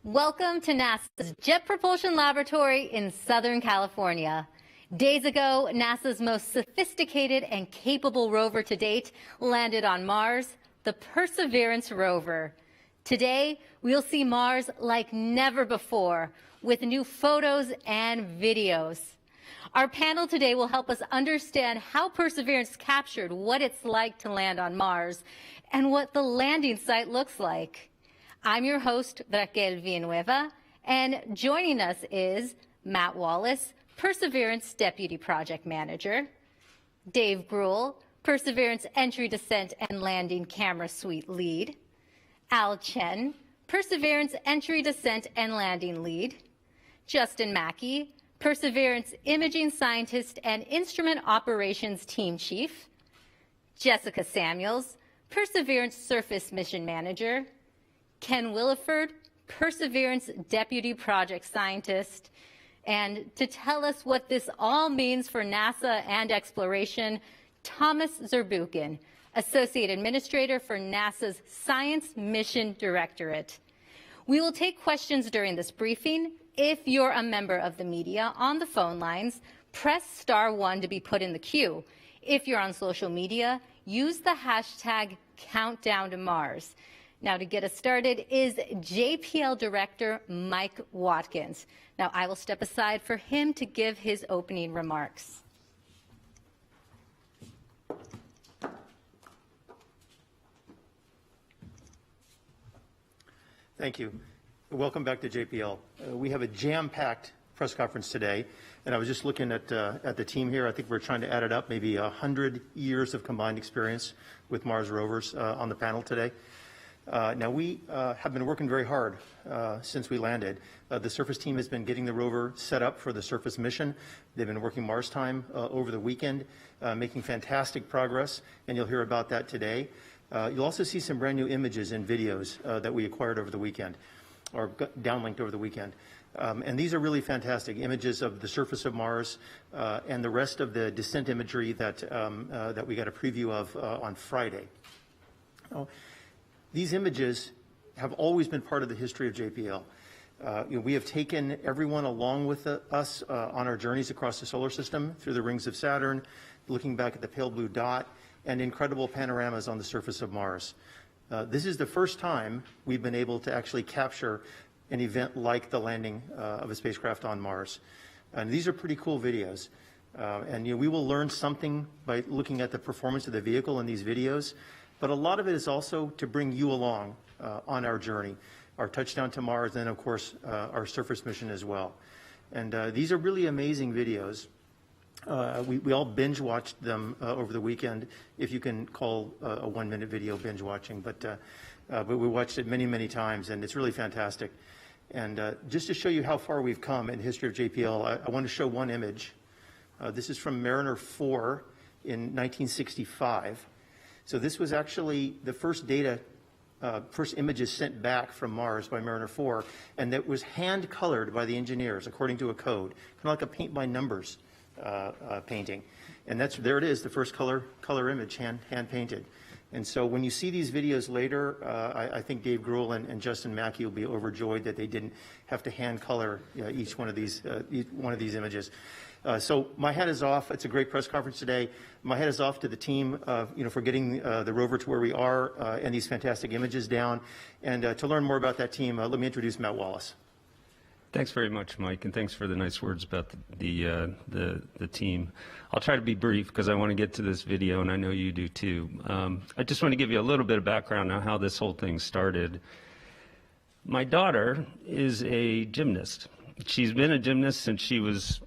Welcome to NASA's Jet Propulsion Laboratory in Southern California. Days ago, NASA's most sophisticated and capable rover to date landed on Mars, the Perseverance Rover. Today, we'll see Mars like never before with new photos and videos. Our panel today will help us understand how Perseverance captured what it's like to land on Mars and what the landing site looks like. I'm your host, Raquel Villanueva, and joining us is Matt Wallace, Perseverance Deputy Project Manager, Dave Gruhl, Perseverance Entry, Descent, and Landing Camera Suite Lead, Al Chen, Perseverance Entry, Descent, and Landing Lead, Justin Mackey, Perseverance Imaging Scientist and Instrument Operations Team Chief, Jessica Samuels, Perseverance Surface Mission Manager, Ken Williford, Perseverance Deputy Project Scientist, and to tell us what this all means for NASA and exploration, Thomas Zurbuchen, Associate Administrator for NASA's Science Mission Directorate. We will take questions during this briefing. If you're a member of the media on the phone lines, press *1 to be put in the queue. If you're on social media, use the hashtag #CountdownToMars. Now, to get us started is JPL Director Mike Watkins. Now, I will step aside for him to give his opening remarks. Thank you. Welcome back to JPL. We have a jam-packed press conference today, and I was just looking at the team here. I think we're trying to add it up, maybe 100 years of combined experience with Mars rovers on the panel today. Now, we have been working very hard since we landed. The surface team has been getting the rover set up for the surface mission. They've been working Mars time over the weekend, making fantastic progress, and you'll hear about that today. You'll also see some brand new images and videos that we acquired over the weekend, or downlinked over the weekend. And these are really fantastic images of the surface of Mars and the rest of the descent imagery that, that we got a preview of on Friday. These images have always been part of the history of JPL. We have taken everyone along with us on our journeys across the solar system through the rings of Saturn, looking back at the pale blue dot, and incredible panoramas on the surface of Mars. This is the first time we've been able to actually capture an event like the landing of a spacecraft on Mars. And these are pretty cool videos. And we will learn something by looking at the performance of the vehicle in these videos. But a lot of it is also to bring you along on our journey, our touchdown to Mars, and of course, our surface mission as well. And these are really amazing videos. We all binge watched them over the weekend, if you can call a 1-minute video binge watching. But we watched it many, many times, and it's really fantastic. And just to show you how far we've come in the history of JPL, I want to show one image. This is from Mariner 4 in 1965. So this was actually the first data, first images sent back from Mars by Mariner 4, and that was hand-colored by the engineers according to a code, kind of like a paint-by-numbers painting. And there it is, the first color image, hand-painted. And so when you see these videos later, I think Dave Gruhl and Justin Mackey will be overjoyed that they didn't have to hand-color each one of these images. So my hat is off. It's a great press conference today. My hat is off to the team, for getting the rover to where we are and these fantastic images down. And to learn more about that team, let me introduce Matt Wallace. Thanks very much, Mike, and thanks for the nice words about the team. I'll try to be brief because I want to get to this video, and I know you do too. I just want to give you a little bit of background on how this whole thing started. My daughter is a gymnast. She's been a gymnast since she was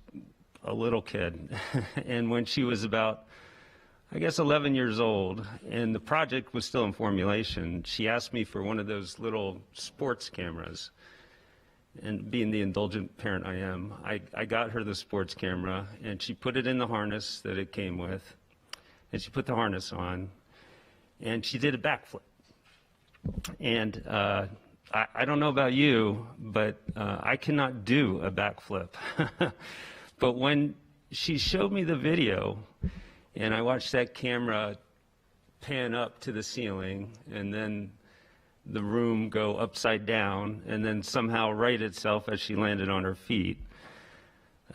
a little kid. And when she was about, I guess, 11 years old, and the project was still in formulation, she asked me for one of those little sports cameras. And being the indulgent parent I am, I got her the sports camera, and she put it in the harness that it came with, and she put the harness on, and she did a backflip. And I don't know about you, but I cannot do a backflip. But when she showed me the video, and I watched that camera pan up to the ceiling, and then the room go upside down and then somehow right itself as she landed on her feet.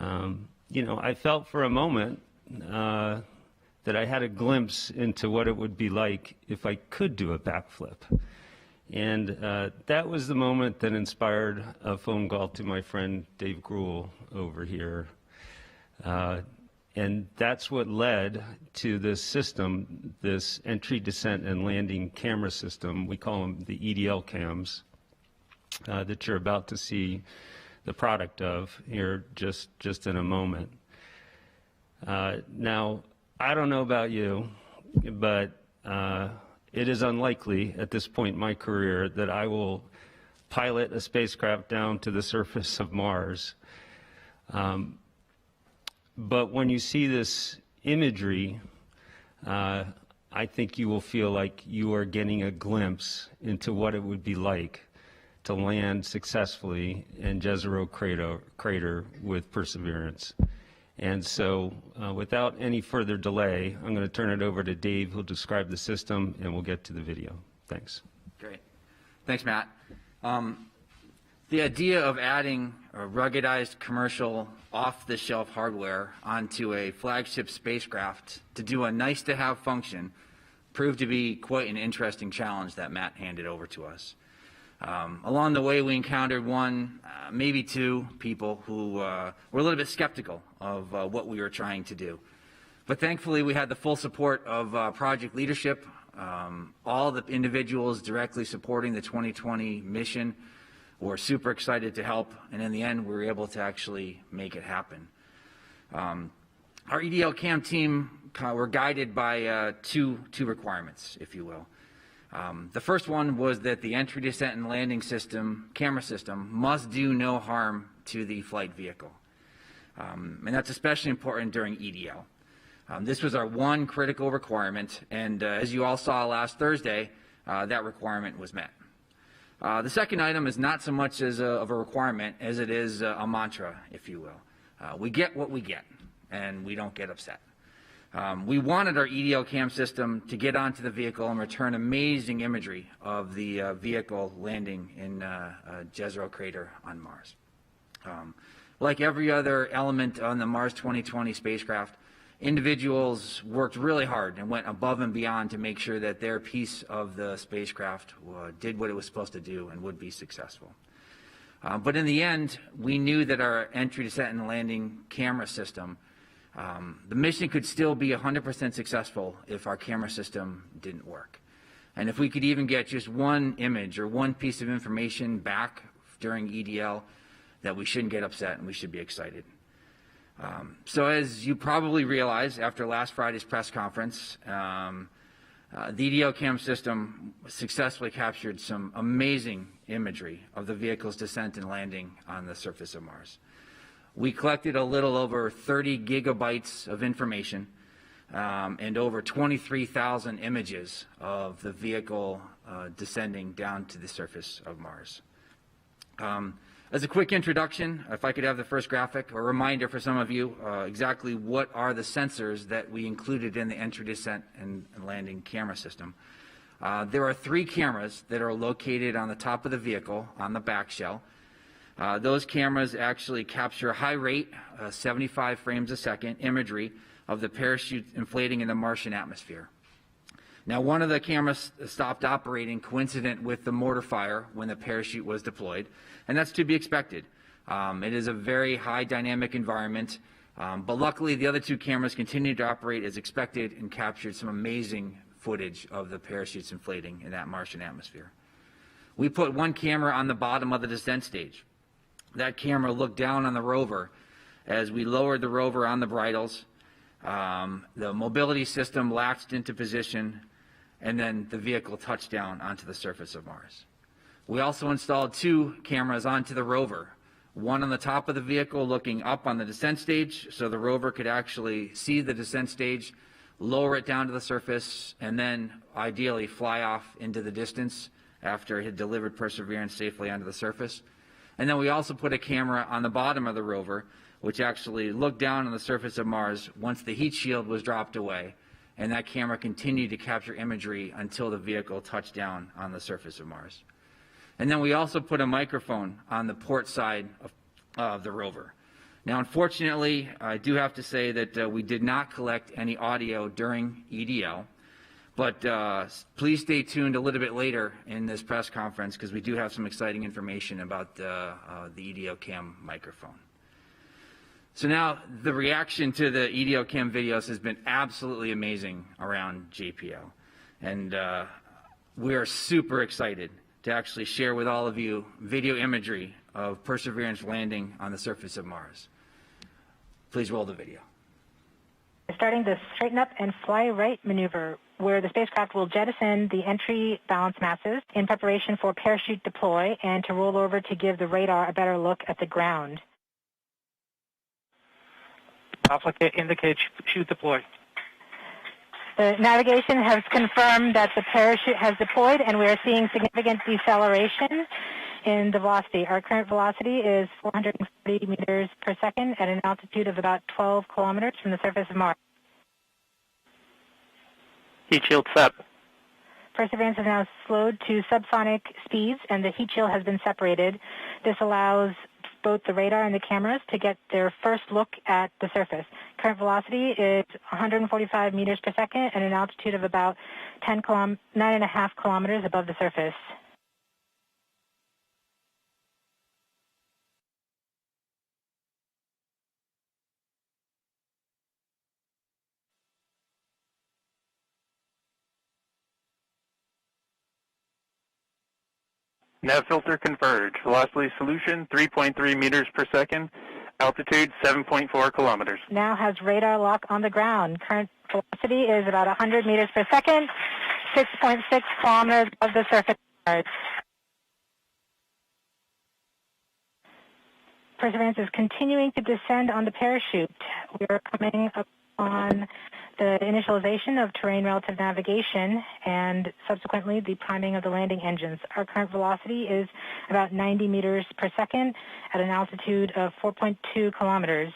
You know, I felt for a moment that I had a glimpse into what it would be like if I could do a backflip. And that was the moment that inspired a phone call to my friend Dave Gruhl over here. And that's what led to this system, this entry, descent, and landing camera system. We call them the EDL cams that you're about to see the product of here just in a moment. Now, I don't know about you, but it is unlikely at this point in my career that I will pilot a spacecraft down to the surface of Mars. But when you see this imagery, I think you will feel like you are getting a glimpse into what it would be like to land successfully in Jezero crater with Perseverance. And so without any further delay, I'm going to turn it over to Dave, who'll describe the system, and we'll get to the video. Thanks. Great. Thanks, Matt. The idea of adding a ruggedized commercial off-the-shelf hardware onto a flagship spacecraft to do a nice-to-have function proved to be quite an interesting challenge that Matt handed over to us. Along the way, we encountered one, maybe two people who were a little bit skeptical of what we were trying to do. But thankfully, we had the full support of project leadership, all the individuals directly supporting the 2020 mission were super excited to help, and in the end, we were able to actually make it happen. Our EDL CAM team were guided by two requirements, if you will. The first one was that the entry, descent, and landing system, camera system, must do no harm to the flight vehicle. And that's especially important during EDL. This was our one critical requirement, and as you all saw last Thursday, that requirement was met. The second item is not so much of a requirement as it is a mantra, if you will. We get what we get, and we don't get upset. We wanted our EDL cam system to get onto the vehicle and return amazing imagery of the vehicle landing in Jezero crater on Mars. Like every other element on the Mars 2020 spacecraft, individuals worked really hard and went above and beyond to make sure that their piece of the spacecraft did what it was supposed to do and would be successful. But in the end, we knew that our entry, descent, and landing camera system, the mission could still be 100% successful if our camera system didn't work. And if we could even get just one image or one piece of information back during EDL, that we shouldn't get upset and we should be excited. So as you probably realize after last Friday's press conference, the EDL cam system successfully captured some amazing imagery of the vehicle's descent and landing on the surface of Mars. We collected a little over 30 gigabytes of information and over 23,000 images of the vehicle descending down to the surface of Mars. As a quick introduction, if I could have the first graphic, or a reminder for some of you, exactly what are the sensors that we included in the entry, descent, and landing camera system. There are 3 cameras that are located on the top of the vehicle on the back shell. Those cameras actually capture high rate, 75 frames a second, imagery of the parachute inflating in the Martian atmosphere. Now, one of the cameras stopped operating coincident with the mortar fire when the parachute was deployed, and that's to be expected. It is a very high dynamic environment, but luckily the other 2 cameras continued to operate as expected and captured some amazing footage of the parachutes inflating in that Martian atmosphere. We put one camera on the bottom of the descent stage. That camera looked down on the rover as we lowered the rover on the bridles. The mobility system latched into position, and then the vehicle touched down onto the surface of Mars. We also installed 2 cameras onto the rover, one on the top of the vehicle looking up on the descent stage so the rover could actually see the descent stage, lower it down to the surface, and then ideally fly off into the distance after it had delivered Perseverance safely onto the surface. And then we also put a camera on the bottom of the rover, which actually looked down on the surface of Mars once the heat shield was dropped away and that camera continued to capture imagery until the vehicle touched down on the surface of Mars. And then we also put a microphone on the port side of the rover. Now, unfortunately, I do have to say that we did not collect any audio during EDL, but please stay tuned a little bit later in this press conference because we do have some exciting information about the EDL cam microphone. So now the reaction to the EDL cam videos has been absolutely amazing around JPL. And we are super excited to actually share with all of you video imagery of Perseverance landing on the surface of Mars. Please roll the video. Starting the straighten up and fly right maneuver, where the spacecraft will jettison the entry balance masses in preparation for parachute deploy and to roll over to give the radar a better look at the ground. Indicate chute deploy. The navigation has confirmed that the parachute has deployed, and we are seeing significant deceleration in the velocity. Our current velocity is 440 meters per second at an altitude of about 12 kilometers from the surface of Mars. Heat shield set. Perseverance is now slowed to subsonic speeds, and the heat shield has been separated. This allows both the radar and the cameras to get their first look at the surface. Current velocity is 145 meters per second at an altitude of about 9.5 kilometers above the surface. Nav filter converge. Velocity solution 3.3 meters per second. Altitude 7.4 kilometers. Now has radar lock on the ground. Current velocity is about 100 meters per second, 6.6 kilometers above the surface of Mars. Perseverance is continuing to descend on the parachute. We are coming up on the initialization of terrain relative navigation and subsequently the priming of the landing engines. Our current velocity is about 90 meters per second at an altitude of 4.2 kilometers.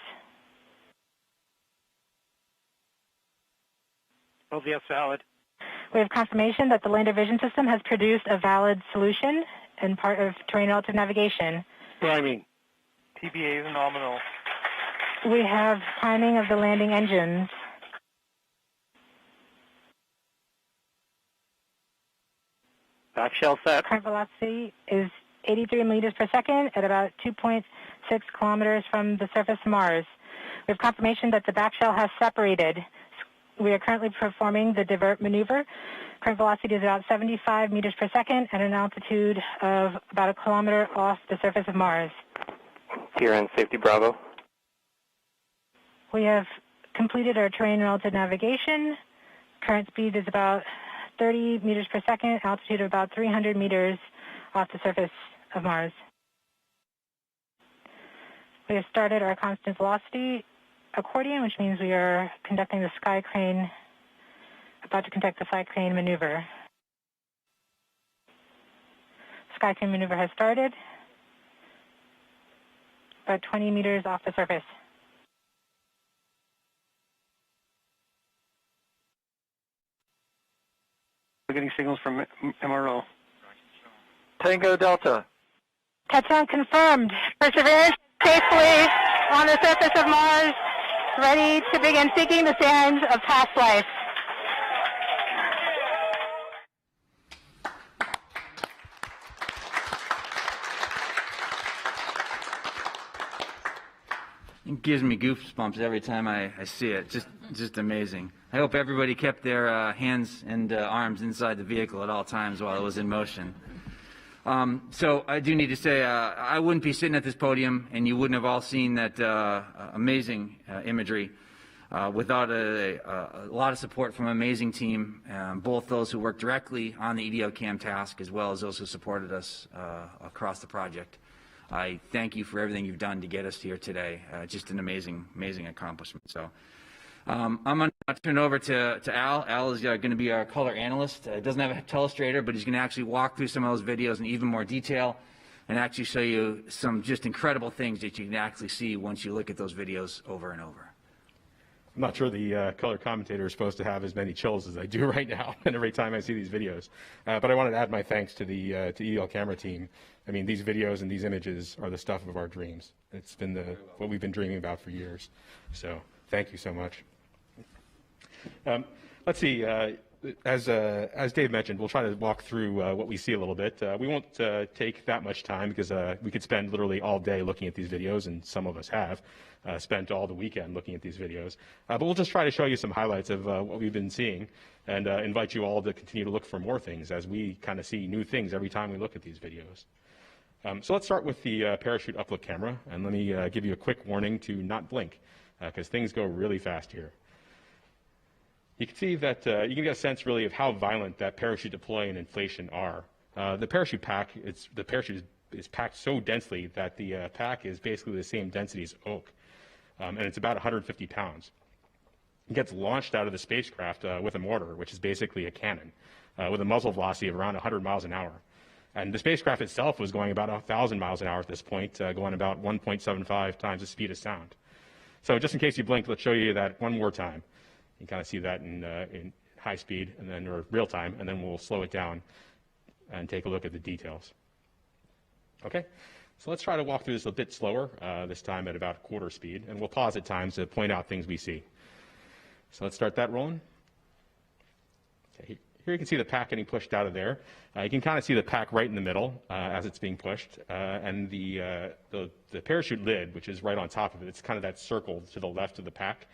LVS valid. We have confirmation that the lander vision system has produced a valid solution and part of terrain relative navigation. Priming. TBA is nominal. We have priming of the landing engines. Back shell set. Current velocity is 83 meters per second at about 2.6 kilometers from the surface of Mars. We have confirmation that the back shell has separated. We are currently performing the divert maneuver. Current velocity is about 75 meters per second at an altitude of about a kilometer off the surface of Mars. Here in safety Bravo. We have completed our terrain relative navigation. Current speed is about 30 meters per second, altitude of about 300 meters off the surface of Mars. We have started our constant velocity accordion, which means we are conducting the sky crane, about to conduct the sky crane maneuver. Sky crane maneuver has started, about 20 meters off the surface. We're getting signals from MRO. Tango Delta. Touchdown confirmed. Perseverance safely on the surface of Mars, ready to begin seeking the sands of past life. It gives me goosebumps every time I see it. Just amazing. I hope everybody kept their hands and arms inside the vehicle at all times while it was in motion. So I do need to say I wouldn't be sitting at this podium and you wouldn't have all seen that amazing imagery without a lot of support from an amazing team, both those who worked directly on the EDO cam task as well as those who supported us across the project. I thank you for everything you've done to get us here today. Just an amazing, amazing accomplishment. So I'm going to turn it over to Al. Al is going to be our color analyst. Doesn't have a telestrator, but he's going to actually walk through some of those videos in even more detail and actually show you some just incredible things that you can actually see once you look at those videos over and over. I'm not sure the color commentator is supposed to have as many chills as I do right now and every time I see these videos. But I wanted to add my thanks to the EL camera team. I mean, these videos and these images are the stuff of our dreams. It's been what we've been dreaming about for years. So thank you so much. Let's see. As Dave mentioned, we'll try to walk through what we see a little bit. We won't take that much time because we could spend literally all day looking at these videos, and some of us have spent all the weekend looking at these videos. But we'll just try to show you some highlights of what we've been seeing and invite you all to continue to look for more things as we kind of see new things every time we look at these videos. So let's start with the parachute upload camera, and let me give you a quick warning to not blink because things go really fast here. You can see that you can get a sense really of how violent that parachute deploy and inflation are. The parachute pack, the parachute is packed so densely that the pack is basically the same density as oak, and it's about 150 pounds. It gets launched out of the spacecraft with a mortar, which is basically a cannon, with a muzzle velocity of around 100 miles an hour. And the spacecraft itself was going about 1,000 miles an hour at this point, going about 1.75 times the speed of sound. So just in case you blinked, let's show you that one more time. You can kind of see that in high speed and then or real time, and then we'll slow it down and take a look at the details. Okay, so let's try to walk through this a bit slower, this time at about quarter speed, and we'll pause at times to point out things we see. So let's start that rolling. Okay, here you can see the pack getting pushed out of there. You can kind of see the pack right in the middle as it's being pushed, and the parachute lid, which is right on top of it, it's kind of that circle to the left of the pack,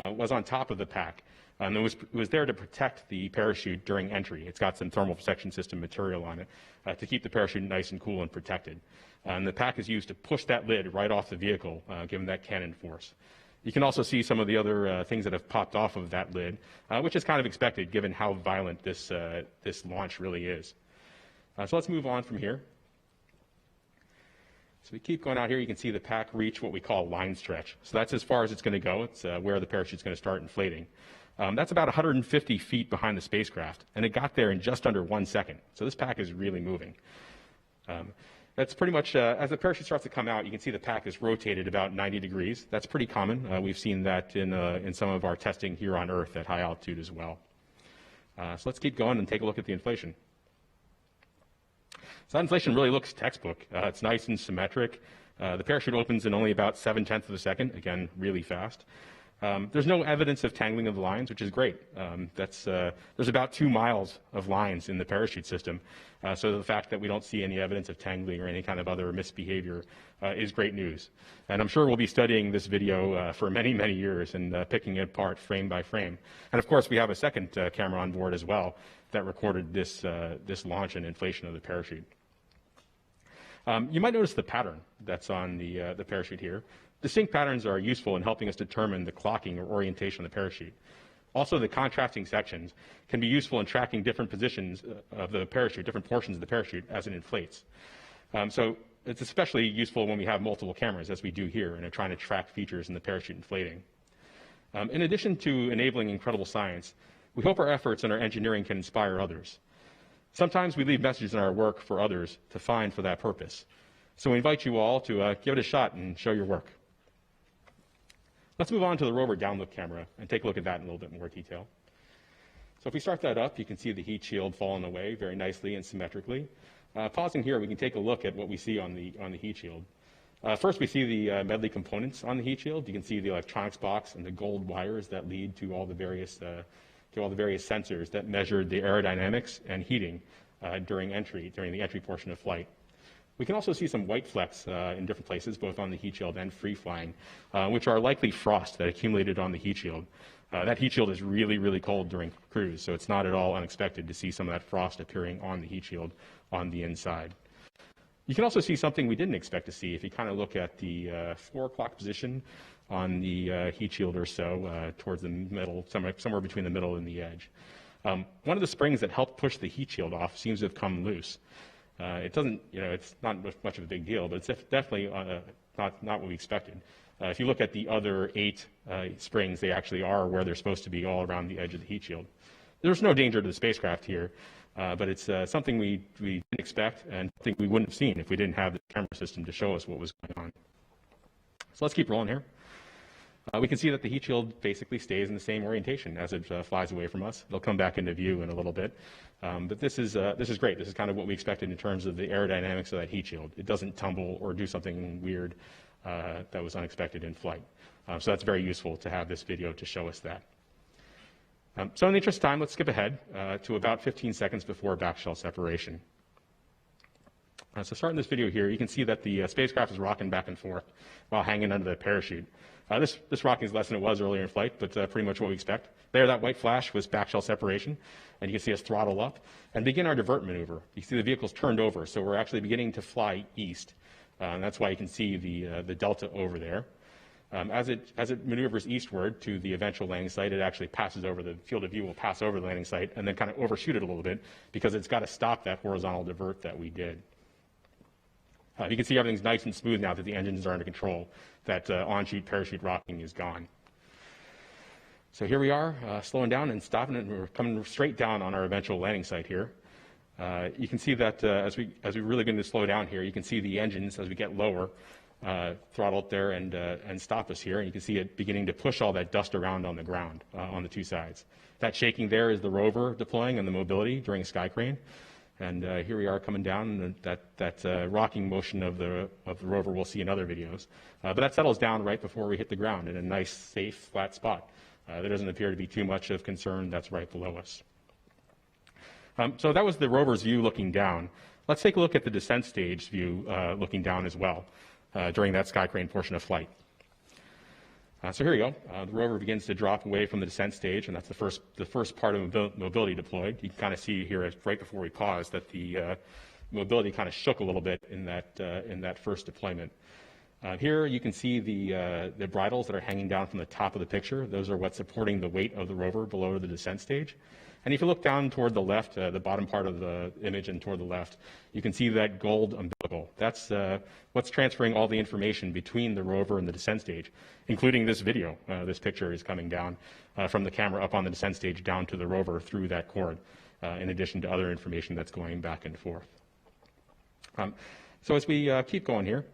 was on top of the pack. And it was there to protect the parachute during entry. It's got some thermal protection system material on it to keep the parachute nice and cool and protected. And the pack is used to push that lid right off the vehicle, given that cannon force. You can also see some of the other things that have popped off of that lid, which is kind of expected given how violent this launch really is. So let's move on from here. So we keep going out here. You can see the pack reach what we call line stretch. So that's as far as it's going to go. It's where the parachute's going to start inflating. That's about 150 feet behind the spacecraft, and it got there in just under 1 second. So this pack is really moving. That's pretty much, as the parachute starts to come out, you can see the pack is rotated about 90 degrees. That's pretty common. We've seen that in some of our testing here on Earth at high altitude as well. So let's keep going and take a look at the inflation. So that inflation really looks textbook. It's nice and symmetric. The parachute opens in only about 7/10 of a second, again, really fast. There's no evidence of tangling of the lines, which is great. There's about 2 miles of lines in the parachute system, so the fact that we don't see any evidence of tangling or any kind of other misbehavior is great news. And I'm sure we'll be studying this video for many, many years and picking it apart frame by frame. And of course, we have a second camera on board as well that recorded this launch and inflation of the parachute. You might notice the pattern that's on the parachute here. Distinct patterns are useful in helping us determine the clocking or orientation of the parachute. Also, the contrasting sections can be useful in tracking different positions of the parachute, different portions of the parachute as it inflates. So it's especially useful when we have multiple cameras, as we do here, and are trying to track features in the parachute inflating. In addition to enabling incredible science, we hope our efforts and our engineering can inspire others. Sometimes we leave messages in our work for others to find for that purpose. So we invite you all to give it a shot and show your work. Let's move on to the rover download camera and take a look at that in a little bit more detail. So if we start that up, you can see the heat shield falling away very nicely and symmetrically. Pausing here, we can take a look at what we see on the heat shield. First, we see the medley components on the heat shield. You can see the electronics box and the gold wires that lead to all the various sensors that measure the aerodynamics and heating during the entry portion of flight. We can also see some white flecks in different places, both on the heat shield and free flying, which are likely frost that accumulated on the heat shield. That heat shield is really, really cold during cruise, so it's not at all unexpected to see some of that frost appearing on the heat shield on the inside. You can also see something we didn't expect to see if you kind of look at the 4 o'clock position on the heat shield or so, towards the middle, somewhere between the middle and the edge. One of the springs that helped push the heat shield off seems to have come loose. It doesn't, it's not much of a big deal, but it's definitely not what we expected. If you look at the other 8 springs, they actually are where they're supposed to be, all around the edge of the heat shield. There's no danger to the spacecraft here, but it's something we didn't expect and think we wouldn't have seen if we didn't have the camera system to show us what was going on. So let's keep rolling here. we can see that the heat shield basically stays in the same orientation as it flies away from us. It'll come back into view in a little bit. But this is great. This is kind of what we expected in terms of the aerodynamics of that heat shield. It doesn't tumble or do something weird that was unexpected in flight. So that's very useful to have this video to show us that. So in the interest of time, let's skip ahead to about 15 seconds before backshell separation. So starting this video here, you can see that the spacecraft is rocking back and forth while hanging under the parachute. This rocking is less than it was earlier in flight, but pretty much what we expect. There, that white flash was backshell separation, and you can see us throttle up and begin our divert maneuver. You see the vehicle's turned over, so we're actually beginning to fly east. And that's why you can see the delta over there. As it maneuvers eastward to the eventual landing site, it actually passes over the field of view, will pass over the landing site, and then kind of overshoot it a little bit because it's got to stop that horizontal divert that we did. You can see everything's nice and smooth now that the engines are under control. That on-sheet parachute rocking is gone. So here we are, slowing down and stopping it, and we're coming straight down on our eventual landing site here. You can see that as we really begin to slow down here, you can see the engines as we get lower throttle up there and stop us here. And you can see it beginning to push all that dust around on the ground on the two sides. That shaking there is the rover deploying and the mobility during a sky crane. And here we are coming down, and that rocking motion of the rover we'll see in other videos. But that settles down right before we hit the ground in a nice, safe, flat spot. There doesn't appear to be too much of concern that's right below us. So that was the rover's view looking down. Let's take a look at the descent stage view looking down as well during that sky crane portion of flight. So here we go. The rover begins to drop away from the descent stage, and that's the first part of mobility deployed. You can kind of see here right before we paused that the mobility kind of shook a little bit in that first deployment. Here you can see the bridles that are hanging down from the top of the picture. Those are what's supporting the weight of the rover below the descent stage. And if you look down toward the left, the bottom part of the image and toward the left, you can see that gold umbilical. That's what's transferring all the information between the rover and the descent stage, including this video. This picture is coming down from the camera up on the descent stage down to the rover through that cord, in addition to other information that's going back and forth. So as we keep going here,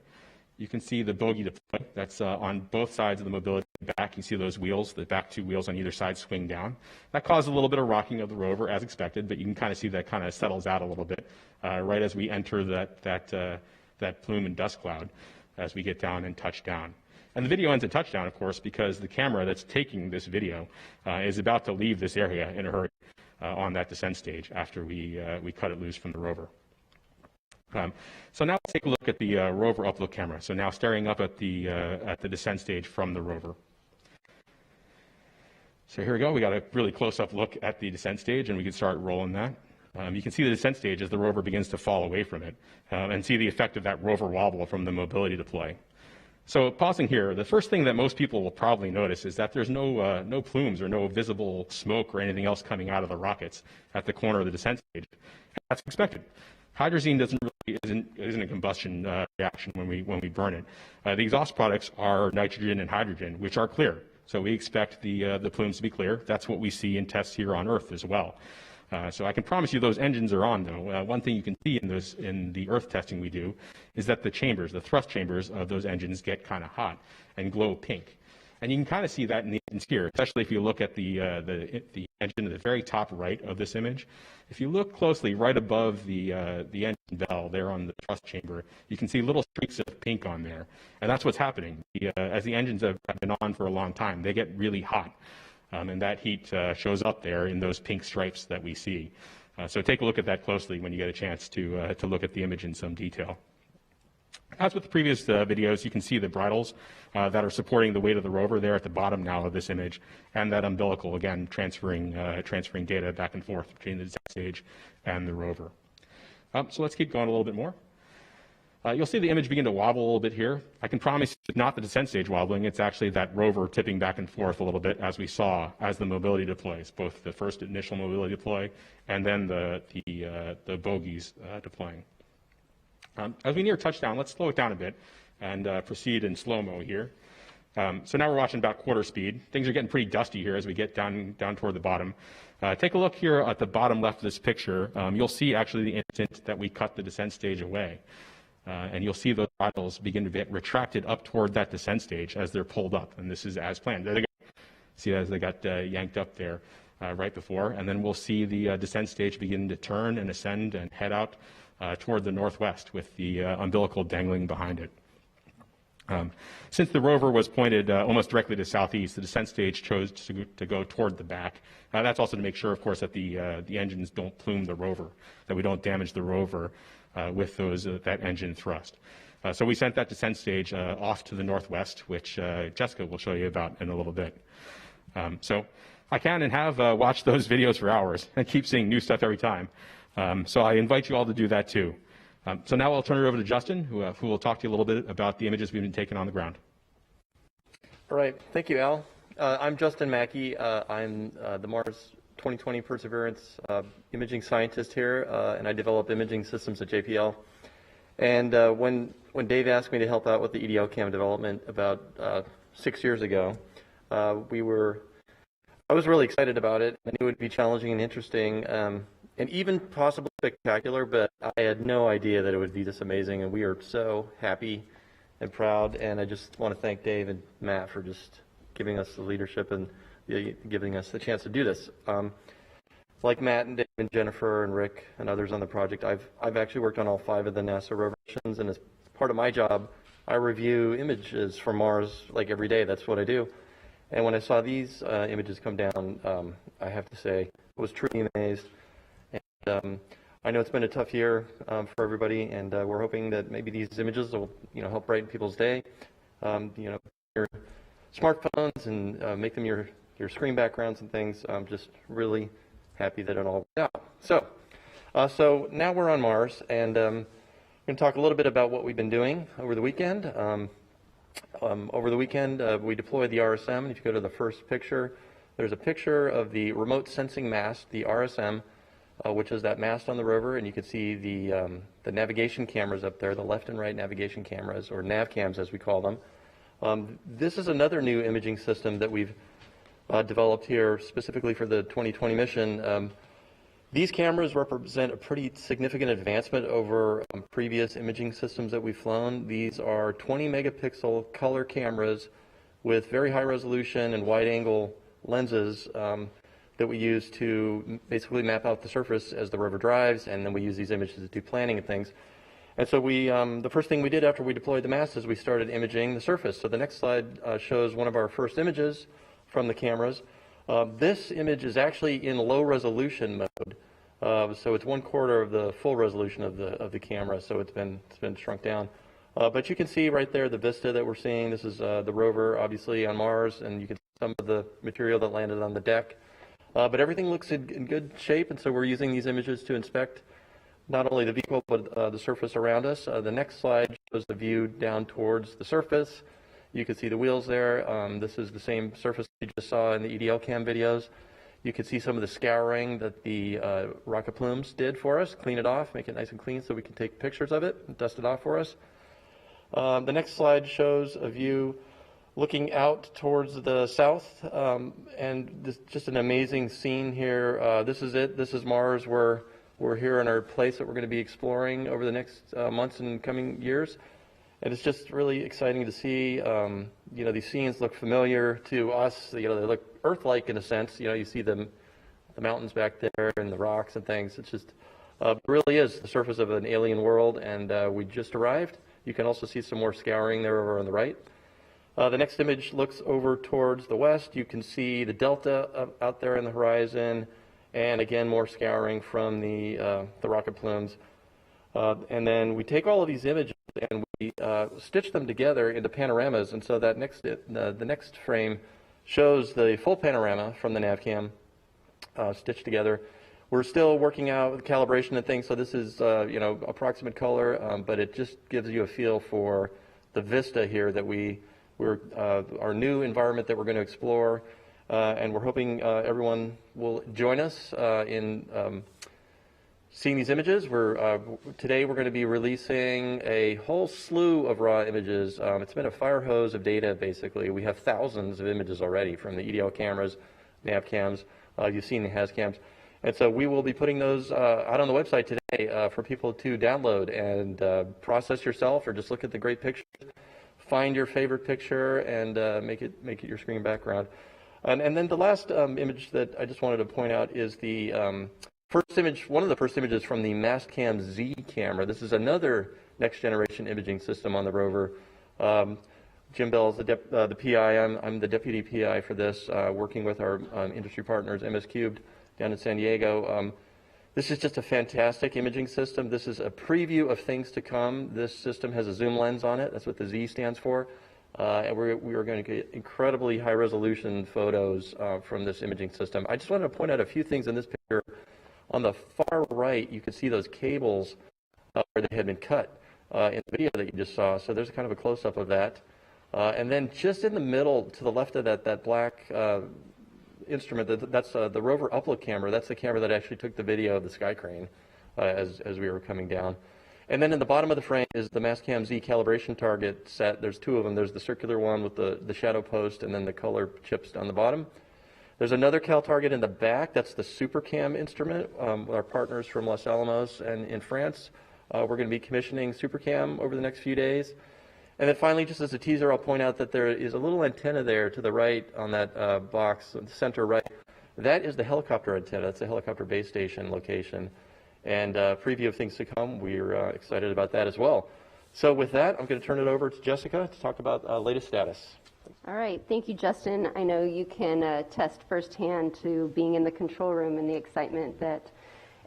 you can see the bogie deploy. That's on both sides of the mobility back. You see those wheels, the back two wheels on either side swing down. That causes a little bit of rocking of the rover as expected, but you can kind of see that kind of settles out a little bit right as we enter that plume and dust cloud as we get down and touch down. And the video ends at touchdown, of course, because the camera that's taking this video is about to leave this area in a hurry on that descent stage after we cut it loose from the rover. So now let's take a look at the rover upload camera. So now staring up at the descent stage from the rover. So here we go. We got a really close-up look at the descent stage, and we can start rolling that. You can see the descent stage as the rover begins to fall away from it, and see the effect of that rover wobble from the mobility deploy. So pausing here, the first thing that most people will probably notice is that there's no plumes or no visible smoke or anything else coming out of the rockets at the corner of the descent stage. That's expected. Hydrazine isn't a combustion reaction when we burn it. The exhaust products are nitrogen and hydrogen, which are clear. So we expect the plumes to be clear. That's what we see in tests here on Earth as well. So I can promise you those engines are on, though. One thing you can see in the Earth testing we do is that the thrust chambers of those engines get kind of hot and glow pink. And you can kind of see that in the engines here, especially if you look at the engine at the very top right of this image. If you look closely right above the engine bell there on the thrust chamber, you can see little streaks of pink on there. And that's what's happening. As the engines have been on for a long time, they get really hot. And that heat shows up there in those pink stripes that we see. So take a look at that closely when you get a chance to look at the image in some detail. As with the previous videos, you can see the bridles that are supporting the weight of the rover there at the bottom now of this image, and that umbilical, again, transferring data back and forth between the descent stage and the rover. So let's keep going a little bit more. You'll see the image begin to wobble a little bit here. I can promise it's not the descent stage wobbling, it's actually that rover tipping back and forth a little bit as we saw as the mobility deploys, both the first initial mobility deploy and then the bogies deploying. As we near touchdown, let's slow it down a bit and proceed in slow-mo here. So now we're watching about quarter speed. Things are getting pretty dusty here as we get down toward the bottom. Take a look here at the bottom left of this picture. You'll see actually the instant that we cut the descent stage away. And you'll see those throttles begin to get retracted up toward that descent stage as they're pulled up. And this is as planned. See as they got yanked up there right before. And then we'll see the descent stage begin to turn and ascend and head out toward the northwest with the umbilical dangling behind it. Since the rover was pointed almost directly to southeast, the descent stage chose to go toward the back. That's also to make sure, of course, that the engines don't plume the rover, that we don't damage the rover with that engine thrust. So we sent that descent stage off to the northwest, which Jessica will show you about in a little bit. So I can and have watched those videos for hours and keep seeing new stuff every time. So I invite you all to do that too. So now I'll turn it over to Justin, who will talk to you a little bit about the images we've been taking on the ground. All right, thank you, Al. I'm Justin Mackey. I'm the Mars 2020 Perseverance imaging scientist here, and I develop imaging systems at JPL. And when Dave asked me to help out with the EDL cam development about 6 years ago, I was really excited about it. I knew it would be challenging and interesting, and even possibly spectacular, but I had no idea that it would be this amazing, and we are so happy and proud, and I just want to thank Dave and Matt for just giving us the leadership and giving us the chance to do this. Like Matt and Dave and Jennifer and Rick and others on the project, I've actually worked on all 5 of the NASA rover missions, and as part of my job, I review images from Mars like every day. That's what I do. And when I saw these images come down, I have to say I was truly amazed. And I know it's been a tough year for everybody, and we're hoping that maybe these images will, help brighten people's day. Your smartphones and make them your screen backgrounds and things. I'm just really happy that it all worked out. So now we're on Mars, and I'm going to talk a little bit about what we've been doing over the weekend. Over the weekend, we deployed the RSM, and if you go to the first picture, there's a picture of the remote sensing mast, the RSM, which is that mast on the rover, and you can see the navigation cameras up there, the left and right navigation cameras, or nav cams as we call them. This is another new imaging system that we've developed here specifically for the 2020 mission. These cameras represent a pretty significant advancement over previous imaging systems that we've flown. These are 20 megapixel color cameras with very high resolution and wide angle lenses that we use to basically map out the surface as the rover drives, and then we use these images to do planning and things. And so the first thing we did after we deployed the mast is we started imaging the surface. So the next slide shows one of our first images from the cameras. This image is actually in low resolution mode. So it's 1/4 of the full resolution of the camera, so it's been shrunk down. But you can see right there the vista that we're seeing. This is the rover, obviously, on Mars, and you can see some of the material that landed on the deck. But everything looks in good shape, and so we're using these images to inspect not only the vehicle, but the surface around us. The next slide shows the view down towards the surface. You can see the wheels there. This is the same surface you just saw in the EDL cam videos. You can see some of the scouring that the rocket plumes did for us, clean it off, make it nice and clean so we can take pictures of it and dust it off for us. The next slide shows a view looking out towards the south, and this just an amazing scene here. This is it. This is Mars. We're here in our place that we're going to be exploring over the next months and coming years. And it's just really exciting to see, these scenes look familiar to us. They look Earth-like in a sense. You see the mountains back there and the rocks and things. It's just, it really is the surface of an alien world, and we just arrived. You can also see some more scouring there over on the right. The next image looks over towards the west. You can see the delta out there in the horizon, and again, more scouring from the rocket plumes. And then we take all of these images and we stitch them together into panoramas. And so that the next frame shows the full panorama from the NavCam stitched together. We're still working out calibration and things, so this is approximate color, but it just gives you a feel for the vista here that our new environment that we're going to explore, and we're hoping everyone will join us in seeing these images. Today we're going to be releasing a whole slew of raw images. It's been a fire hose of data, basically. We have thousands of images already from the EDL cameras, nav cams. You've seen the HAZ cams. And so we will be putting those out on the website today for people to download and process yourself, or just look at the great pictures, find your favorite picture, and make it your screen background. And then the last image that I just wanted to point out is the first image, one of the first images from the Mastcam Z camera. This is another next generation imaging system on the rover. Jim Bell is the PI. I'm the deputy PI for this, working with our industry partners, MS Cubed, down in San Diego. This is just a fantastic imaging system. This is a preview of things to come. This system has a zoom lens on it. That's what the Z stands for. And we are going to get incredibly high resolution photos from this imaging system. I just wanted to point out a few things in this picture. On the far right, you can see those cables where they had been cut in the video that you just saw. So there's kind of a close-up of that. And then just in the middle, to the left of that black instrument, that's the rover upload camera. That's the camera that actually took the video of the sky crane as we were coming down. And then in the bottom of the frame is the Mastcam Z calibration target set. There's two of them. There's the circular one with the shadow post, and then the color chips on the bottom. There's another cal target in the back. That's the SuperCam instrument with our partners from Los Alamos and in France. We're going to be commissioning SuperCam over the next few days. And then finally, just as a teaser, I'll point out that there is a little antenna there to the right on that box, the center right. That is the helicopter antenna. That's the helicopter base station location. And preview of things to come. We're excited about that as well. So with that, I'm going to turn it over to Jessica to talk about latest status. All right. Thank you, Justin. I know you can attest firsthand to being in the control room and the excitement that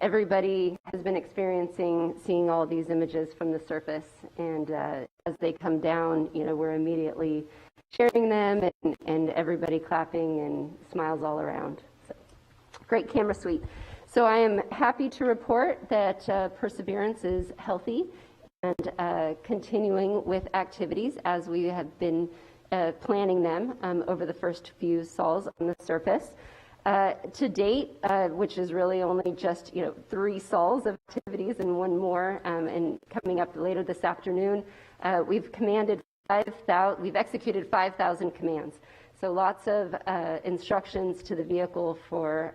everybody has been experiencing, seeing all these images from the surface. And as they come down, we're immediately sharing them, and everybody clapping and smiles all around. So, great camera suite. So I am happy to report that Perseverance is healthy and continuing with activities as we have been planning them over the first few sols on the surface. To date, which is really only just 3 sols of activities and one more, and coming up later this afternoon, we've executed 5,000 commands. So lots of instructions to the vehicle for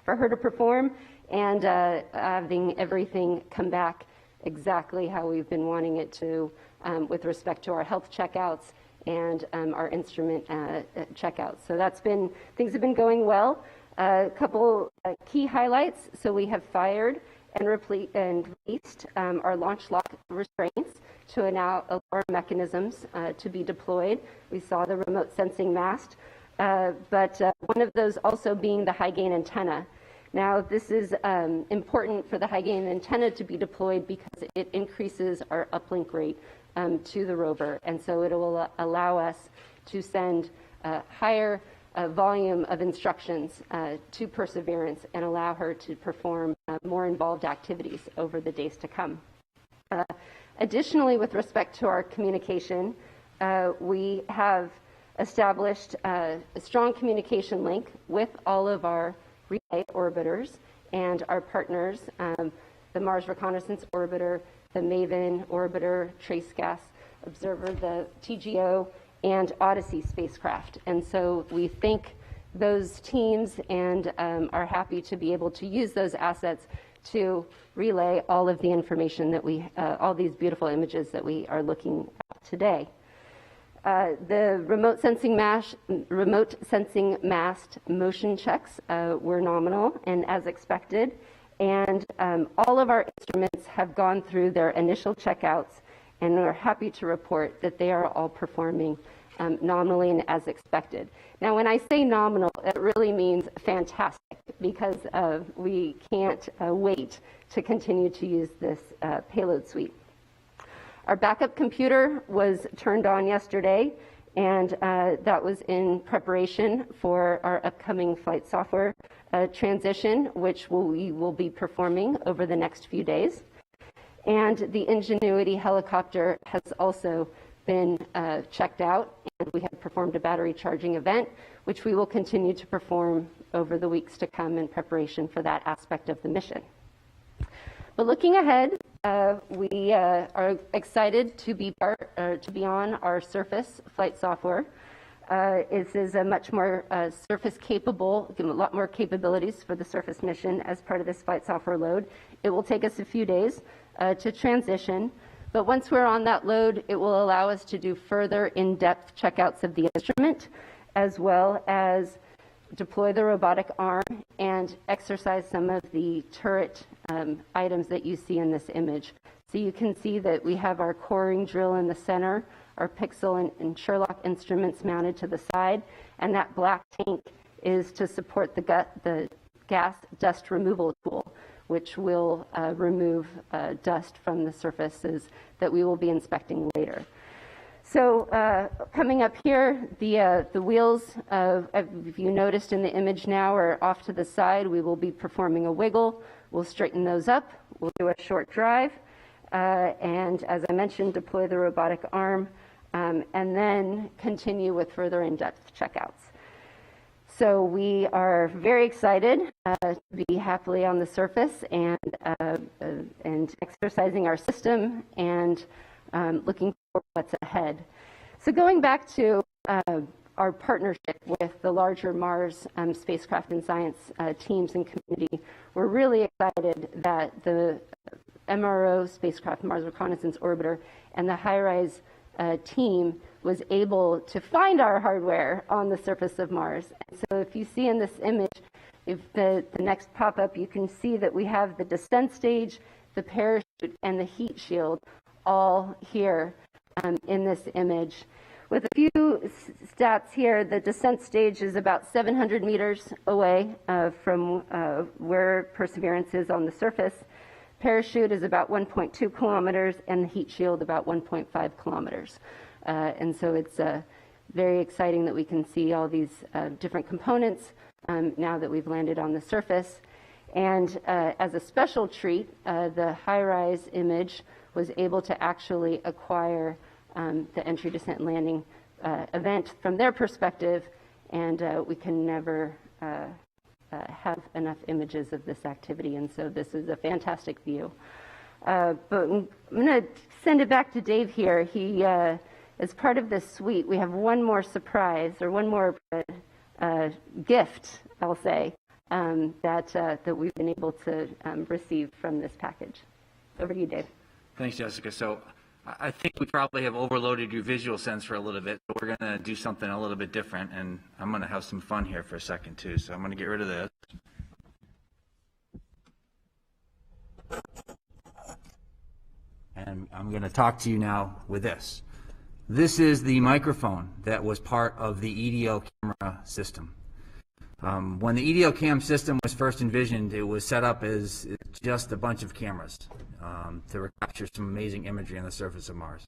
her to perform, and having everything come back exactly how we've been wanting it to, with respect to our health checkouts and our instrument checkouts. So things have been going well. A couple key highlights. So we have fired and released our launch lock restraints to allow mechanisms to be deployed. We saw the remote sensing mast, but one of those also being the high gain antenna. Now this is important for the high gain antenna to be deployed because it increases our uplink rate to the rover, and so it will allow us to send a higher volume of instructions to Perseverance and allow her to perform more involved activities over the days to come. Additionally, with respect to our communication, we have established a strong communication link with all of our relay orbiters and our partners, the Mars Reconnaissance Orbiter, the MAVEN Orbiter, Trace Gas Observer, the TGO, and Odyssey spacecraft. And so we thank those teams and are happy to be able to use those assets to relay all of the information that all these beautiful images that we are looking at today. The remote sensing mast motion checks were nominal and as expected. And all of our instruments have gone through their initial checkouts, and we're happy to report that they are all performing nominally and as expected. Now, when I say nominal, it really means fantastic, because we can't wait to continue to use this payload suite. Our backup computer was turned on yesterday, and that was in preparation for our upcoming flight software transition, which we will be performing over the next few days. And the Ingenuity helicopter has also been checked out, and we have performed a battery charging event, which we will continue to perform over the weeks to come in preparation for that aspect of the mission. But looking ahead, we are excited to be on our surface flight software. This is a much more surface capable, a lot more capabilities for the surface mission as part of this flight software load. It will take us a few days to transition, but once we're on that load, it will allow us to do further in-depth checkouts of the instrument, as well as deploy the robotic arm and exercise some of the turret items that you see in this image. So you can see that we have our coring drill in the center, our Pixel and Sherlock instruments mounted to the side, and that black tank is to support the gas dust removal tool, which will remove dust from the surfaces that we will be inspecting later. So coming up here, the wheels, if you noticed in the image now, are off to the side. We will be performing a wiggle. We'll straighten those up. We'll do a short drive. And as I mentioned, deploy the robotic arm, and then continue with further in-depth checkouts. So we are very excited to be happily on the surface and exercising our system and looking for what's ahead. So going back to our partnership with the larger Mars spacecraft and science teams and community, we're really excited that the MRO spacecraft, Mars Reconnaissance Orbiter, and the HiRISE team was able to find our hardware on the surface of Mars. And so if you see in this image, if the next pop-up, you can see that we have the descent stage, the parachute, and the heat shield all here in this image. With a few stats here, the descent stage is about 700 meters away from where Perseverance is on the surface. Parachute is about 1.2 kilometers, and the heat shield about 1.5 kilometers. And so it's very exciting that we can see all these different components now that we've landed on the surface. And as a special treat, the HiRISE image was able to actually acquire the entry, descent, and landing event from their perspective, and we can never have enough images of this activity, and so this is a fantastic view. But I'm going to send it back to Dave here. He, as part of this suite, we have one more surprise, or one more gift, I'll say, that we've been able to receive from this package. Over to you, Dave. Thanks, Jessica. So I think we probably have overloaded your visual sense for a little bit. So we're going to do something a little bit different, and I'm going to have some fun here for a second, too. So I'm going to get rid of this. And I'm going to talk to you now with this. This is the microphone that was part of the EDO camera system. When the EDO cam system was first envisioned, it was set up as just a bunch of cameras to capture some amazing imagery on the surface of Mars.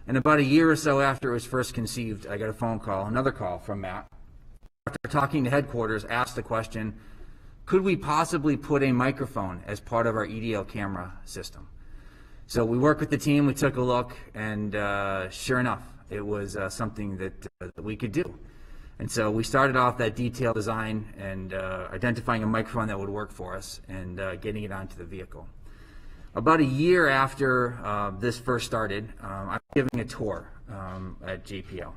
And about a year or so after it was first conceived, I got a phone call, another call from Matt. After talking to headquarters, asked the question, could we possibly put a microphone as part of our EDO camera system? So we worked with the team, we took a look, and sure enough, it was something that we could do. And so we started off that detailed design and identifying a microphone that would work for us and getting it onto the vehicle. About a year after this first started, I was giving a tour at JPL.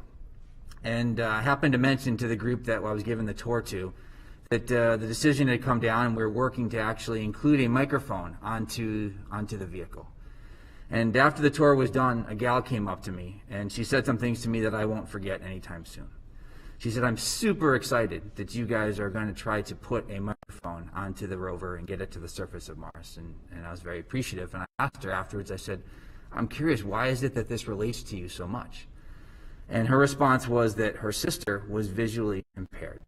And I happened to mention to the group that I was giving the tour to that the decision had come down and we were working to actually include a microphone onto the vehicle. And after the tour was done, a gal came up to me and she said some things to me that I won't forget anytime soon. She said, I'm super excited that you guys are going to try to put a microphone onto the rover and get it to the surface of Mars. And I was very appreciative. And I asked her afterwards, I said, I'm curious, why is it that this relates to you so much? And her response was that her sister was visually impaired.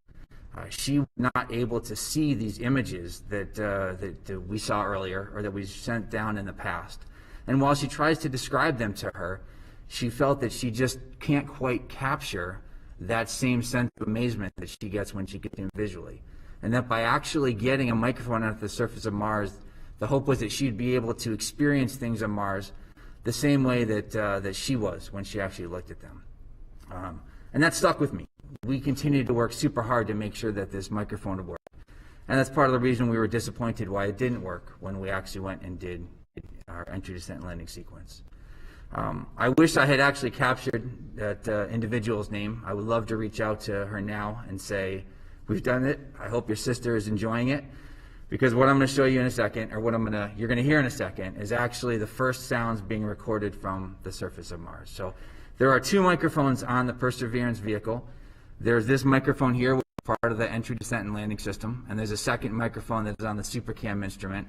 She was not able to see these images that we saw earlier or that we sent down in the past. And while she tries to describe them to her, she felt that she just can't quite capture that same sense of amazement that she gets when she gets them visually. And that by actually getting a microphone onto the surface of Mars, the hope was that she'd be able to experience things on Mars the same way that she was when she actually looked at them. And that stuck with me. We continued to work super hard to make sure that this microphone would work. And that's part of the reason we were disappointed why it didn't work when we actually went and did our entry, descent, and landing sequence. I wish I had actually captured that individual's name. I would love to reach out to her now and say, we've done it. I hope your sister is enjoying it. Because what I'm going to show you in a second, or what you're going to hear in a second, is actually the first sounds being recorded from the surface of Mars. So there are 2 microphones on the Perseverance vehicle. There's this microphone here, which is part of the entry, descent, and landing system, and there's a second microphone that is on the SuperCam instrument.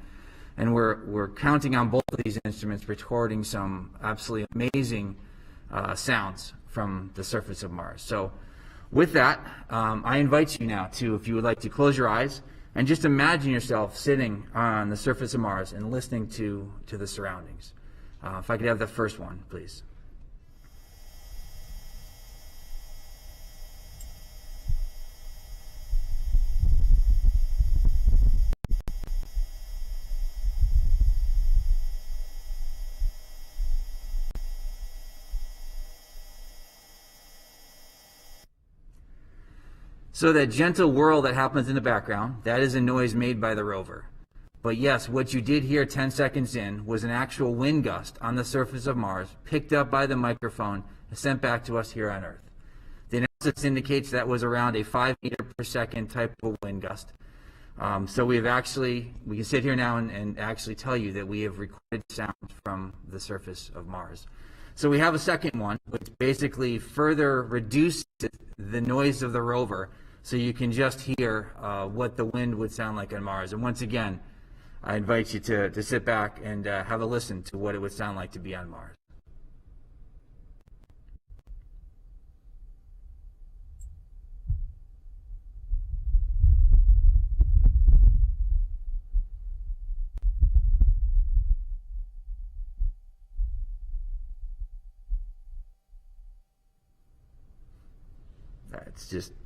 And we're counting on both of these instruments, recording some absolutely amazing sounds from the surface of Mars. So with that, I invite you now to, if you would like to close your eyes, and just imagine yourself sitting on the surface of Mars and listening to the surroundings. If I could have the first one, please. So that gentle whirl that happens in the background, that is a noise made by the rover. But yes, what you did hear 10 seconds in was an actual wind gust on the surface of Mars, picked up by the microphone and sent back to us here on Earth. The analysis indicates that was around a 5 meter per second type of wind gust. So we can sit here now and actually tell you that we have recorded sounds from the surface of Mars. So we have a second one, which basically further reduces the noise of the rover, so you can just hear what the wind would sound like on Mars. And once again, I invite you to sit back and have a listen to what it would sound like to be on Mars.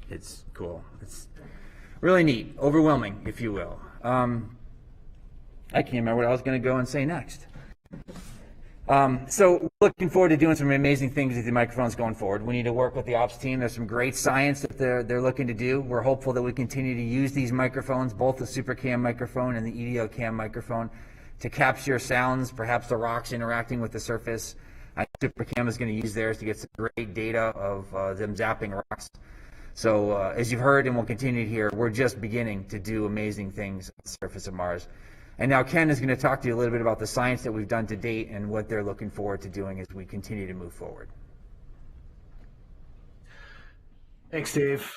It's cool. It's really neat, overwhelming, if you will. I can't remember what I was going to go and say next. So looking forward to doing some amazing things with the microphones going forward. We need to work with the ops team. There's some great science that they're looking to do. We're hopeful that we continue to use these microphones, both the SuperCam microphone and the EDO cam microphone, to capture sounds, perhaps the rocks interacting with the surface. SuperCam is going to use theirs to get some great data of them zapping rocks. So as you've heard and will continue to hear, we're just beginning to do amazing things on the surface of Mars. And now Ken is going to talk to you a little bit about the science that we've done to date and what they're looking forward to doing as we continue to move forward. Thanks, Dave.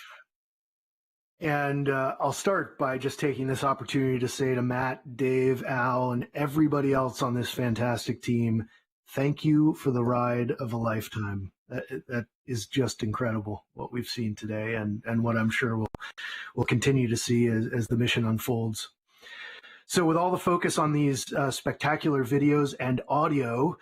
And I'll start by just taking this opportunity to say to Matt, Dave, Al, and everybody else on this fantastic team, thank you for the ride of a lifetime. That is just incredible, what we've seen today, and what I'm sure we'll continue to see as the mission unfolds. So with all the focus on these spectacular videos and audio,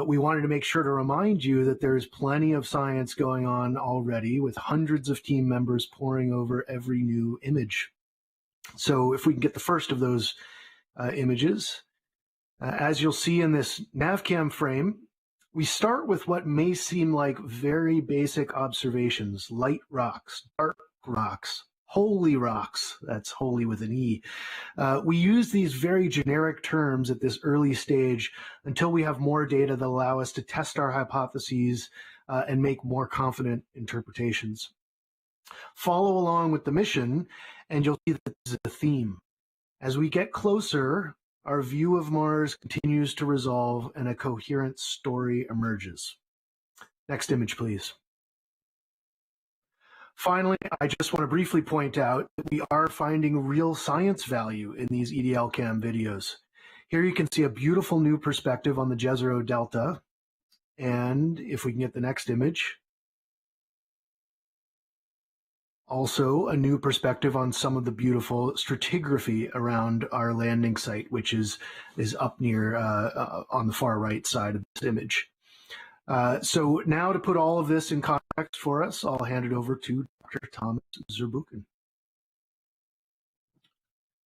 we wanted to make sure to remind you that there's plenty of science going on already, with hundreds of team members poring over every new image. So if we can get the first of those images, as you'll see in this NavCam frame, we start with what may seem like very basic observations: light rocks, dark rocks, holy rocks. That's holy with an E. We use these very generic terms at this early stage until we have more data that allow us to test our hypotheses and make more confident interpretations. Follow along with the mission, and you'll see that this is a theme. As we get closer, our view of Mars continues to resolve and a coherent story emerges. Next image, please. Finally, I just want to briefly point out that we are finding real science value in these EDL cam videos. Here you can see a beautiful new perspective on the Jezero Delta. And if we can get the next image, also a new perspective on some of the beautiful stratigraphy around our landing site, which is up near on the far right side of this image. So now, to put all of this in context for us, I'll hand it over to Dr. Thomas Zurbuchen.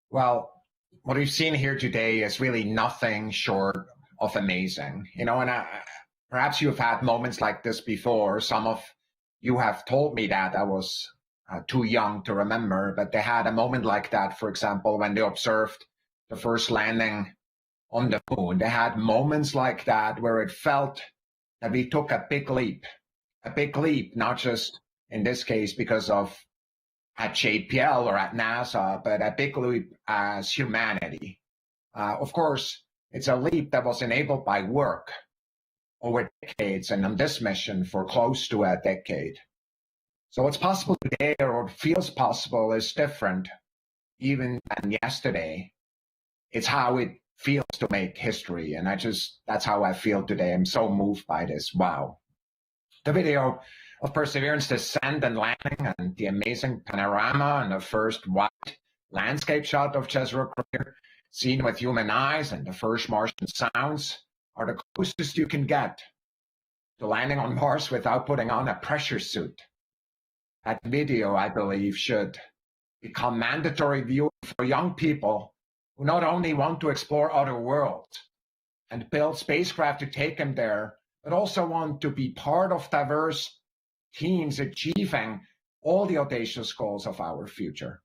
Well, what we've seen here today is really nothing short of amazing. You know, and perhaps you've had moments like this before. Some of you have told me that I was too young to remember, but they had a moment like that, for example, when they observed the first landing on the moon. They had moments like that where it felt that we took a big leap, not just in this case because of at JPL or at NASA, but a big leap as humanity. Of course, it's a leap that was enabled by work over decades, and on this mission for close to a decade. So what's possible today, or what feels possible, is different even than yesterday. It's how it feels to make history, and that's how I feel today. I'm so moved by this. Wow. The video of Perseverance descent and landing and the amazing panorama and the first wide landscape shot of Jezero Crater seen with human eyes and the first Martian sounds are the closest you can get to landing on Mars without putting on a pressure suit. That video, I believe, should become mandatory viewing for young people who not only want to explore other worlds and build spacecraft to take them there, but also want to be part of diverse teams achieving all the audacious goals of our future.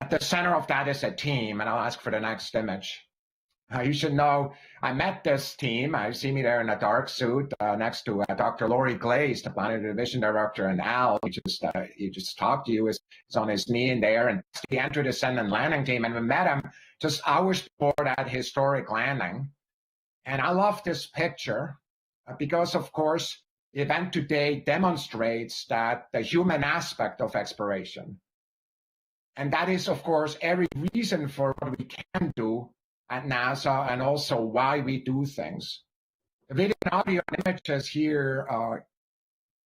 At the center of that is a team, and I'll ask for the next image. You should know, I met this team. I see me there in a dark suit next to Dr. Laurie Glaze, the Planetary Division Director, and Al, he just talked to you, is on his knee in there, and he entered the Descent and Landing team, and we met him just hours before that historic landing. And I love this picture because, of course, the event today demonstrates that the human aspect of exploration. And that is, of course, every reason for what we can do at NASA and also why we do things. The video and audio and images here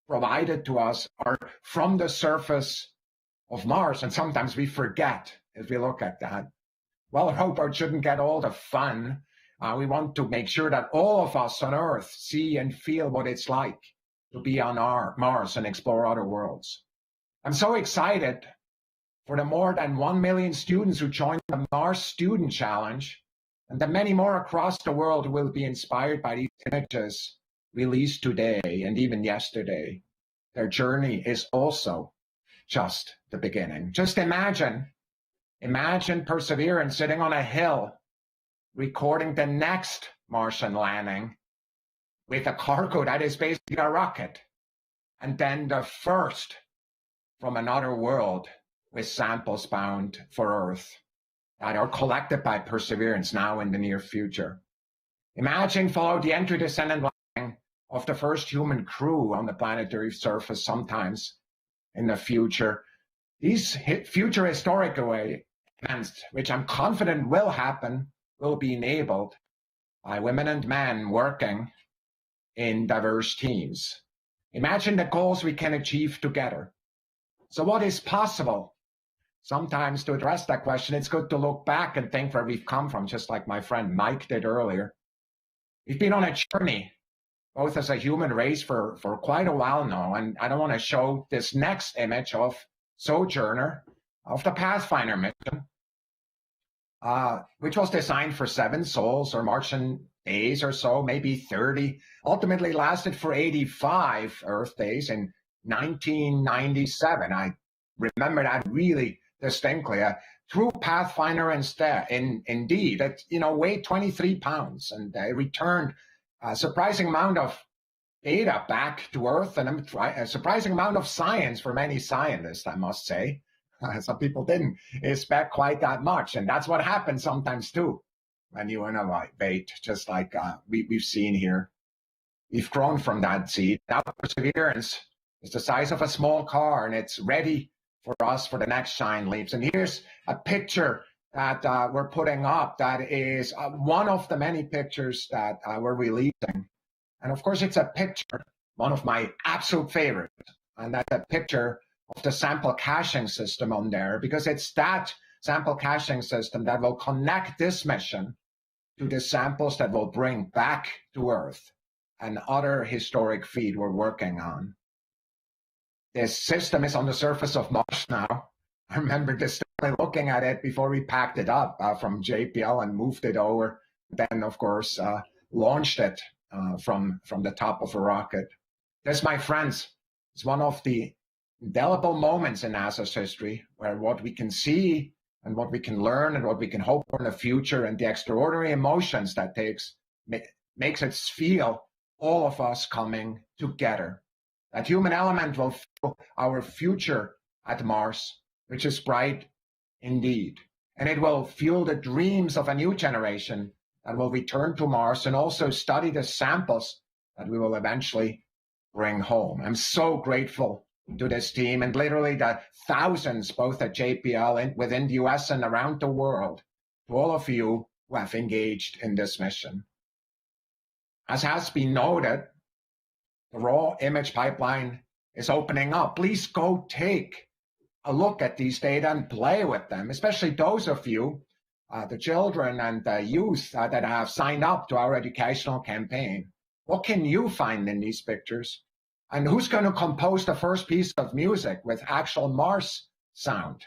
provided to us are from the surface of Mars, and sometimes we forget as we look at that. Well, Robert shouldn't get all the fun. We want to make sure that all of us on Earth see and feel what it's like to be on Mars and explore other worlds. I'm so excited for the more than 1 million students who joined the Mars Student Challenge, and the many more across the world who will be inspired by these images released today and even yesterday. Their journey is also just the beginning. Just imagine Perseverance sitting on a hill recording the next Martian landing with a cargo that is basically a rocket, and then the first from another world with samples bound for Earth that are collected by Perseverance now in the near future. Imagine follow the entry, descent, and landing of the first human crew on the planetary surface sometimes in the future. These future historic events, which I'm confident will happen, will be enabled by women and men working in diverse teams. Imagine the goals we can achieve together. So what is possible? Sometimes to address that question, it's good to look back and think where we've come from, just like my friend Mike did earlier. We've been on a journey, both as a human race for quite a while now, and I don't want to show this next image of Sojourner, of the Pathfinder mission, which was designed for 7 sols or Martian days or so, maybe 30, ultimately lasted for 85 Earth days in 1997. I remember that really distinctly. A true Pathfinder indeed, that weighed 23 pounds and returned a surprising amount of data back to Earth and a surprising amount of science for many scientists, I must say. Some people didn't expect quite that much, and that's what happens sometimes too when you innovate, just like we've seen here. We've grown from that seed. Now Perseverance is the size of a small car, and it's ready for us for the next shine leaps. And here's a picture that we're putting up that is one of the many pictures that we're releasing. And of course, it's a picture, one of my absolute favorites, and that's a picture of the sample caching system on there, because it's that sample caching system that will connect this mission to the samples that will bring back to Earth and other historic feed we're working on. This system is on the surface of Mars now. I remember distinctly looking at it before we packed it up from JPL and moved it over. Then, of course, launched it from the top of a rocket. This, my friends, is one of the indelible moments in NASA's history where what we can see and what we can learn and what we can hope for in the future and the extraordinary emotions that makes it feel all of us coming together. That human element will fuel our future at Mars, which is bright indeed. And it will fuel the dreams of a new generation that will return to Mars and also study the samples that we will eventually bring home. I'm so grateful to this team and literally the thousands, both at JPL and within the US and around the world, to all of you who have engaged in this mission. As has been noted, the raw image pipeline is opening up. Please go take a look at these data and play with them, especially those of you, the children and the youth that have signed up to our educational campaign. What can you find in these pictures? And who's going to compose the first piece of music with actual Mars sound?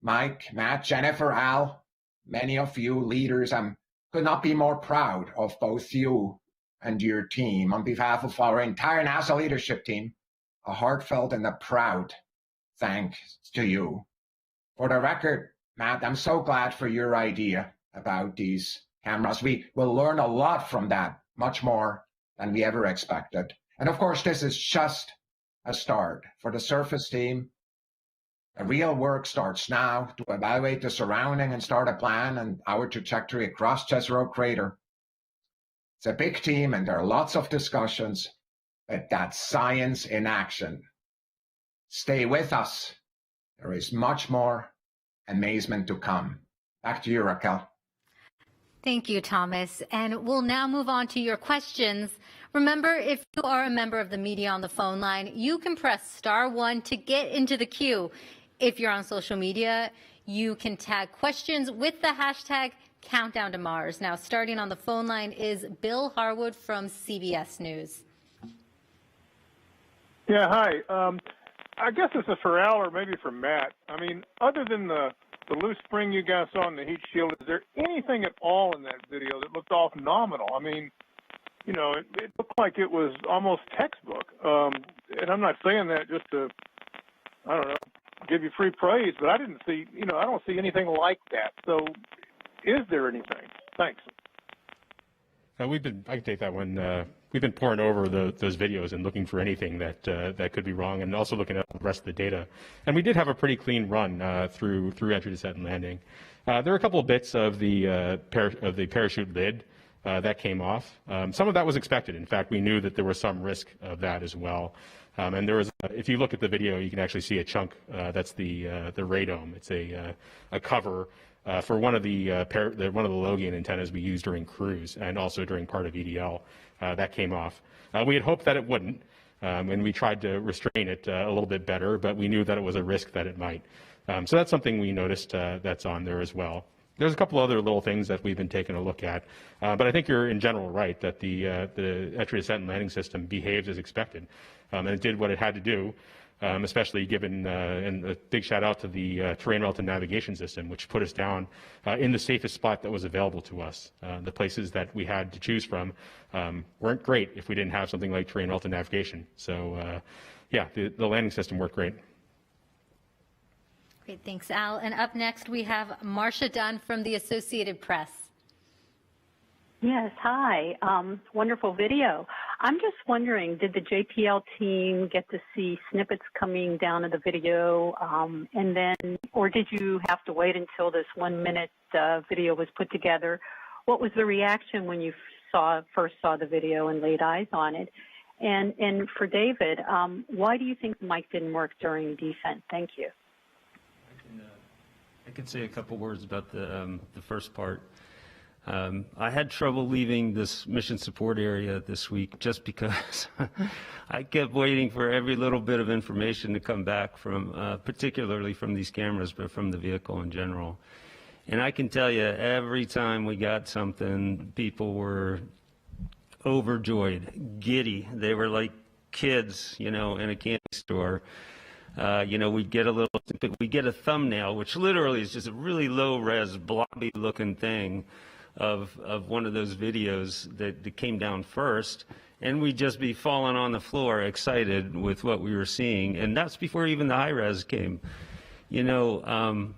Mike, Matt, Jennifer, Al, many of you leaders, I could not be more proud of both you and your team. On behalf of our entire NASA leadership team, a heartfelt and a proud thanks to you. For the record, Matt, I'm so glad for your idea about these cameras. We will learn a lot from that, much more than we ever expected. And of course, this is just a start. For the surface team, the real work starts now to evaluate the surrounding and start a plan and our trajectory across Jezero Crater. It's a big team and there are lots of discussions, but that's science in action. Stay with us. There is much more amazement to come. Back to you, Raquel. Thank you, Thomas. And we'll now move on to your questions. Remember, if you are a member of the media on the phone line, you can press *1 to get into the queue. If you're on social media, you can tag questions with the hashtag Countdown to Mars. Now, starting on the phone line is Bill Harwood from CBS News. Yeah, hi. I guess this is for Al or maybe for Matt. I mean, other than the loose spring you guys saw in the heat shield, is there anything at all in that video that looked off nominal? I mean, you know, it looked like it was almost textbook. And I'm not saying that just to, I don't know, give you free praise, but I didn't see, you know, I don't see anything like that. So is there anything? Thanks. I can take that one. We've been poring over those videos and looking for anything that could be wrong, and also looking at the rest of the data. And we did have a pretty clean run through entry, descent, and landing. There were a couple of bits of the parachute lid that came off. Some of that was expected. In fact, we knew that there was some risk of that as well. And there was, if you look at the video, you can actually see a chunk. That's the radome. It's a cover. For one of the Logian antennas we used during cruise and also during part of EDL, that came off. We had hoped that it wouldn't, and we tried to restrain it a little bit better, but we knew that it was a risk that it might. So that's something we noticed that's on there as well. There's a couple other little things that we've been taking a look at, but I think you're in general right that the entry, descent, and landing system behaves as expected, and it did what it had to do. Especially given, and a big shout out to the terrain relative navigation system, which put us down in the safest spot that was available to us. The places that we had to choose from weren't great if we didn't have something like terrain relative navigation. So, yeah, the landing system worked great. Great, thanks, Al. And up next, we have Marcia Dunn from the Associated Press. Yes, hi. Wonderful video. I'm just wondering, did the JPL team get to see snippets coming down in the video, and then, or did you have to wait until this 1 minute video was put together? What was the reaction when you first saw the video and laid eyes on it? And for David, why do you think the mic didn't work during descent? Thank you. I can say a couple words about the first part. I had trouble leaving this mission support area this week just because I kept waiting for every little bit of information to come back from, particularly from these cameras, but from the vehicle in general. And I can tell you, every time we got something, people were overjoyed, giddy. They were like kids, you know, in a candy store. You know, we'd get a thumbnail, which literally is just a really low-res, blobby-looking thing of one of those videos that came down first, and we'd just be falling on the floor excited with what we were seeing, and that's before even the high res came. You know,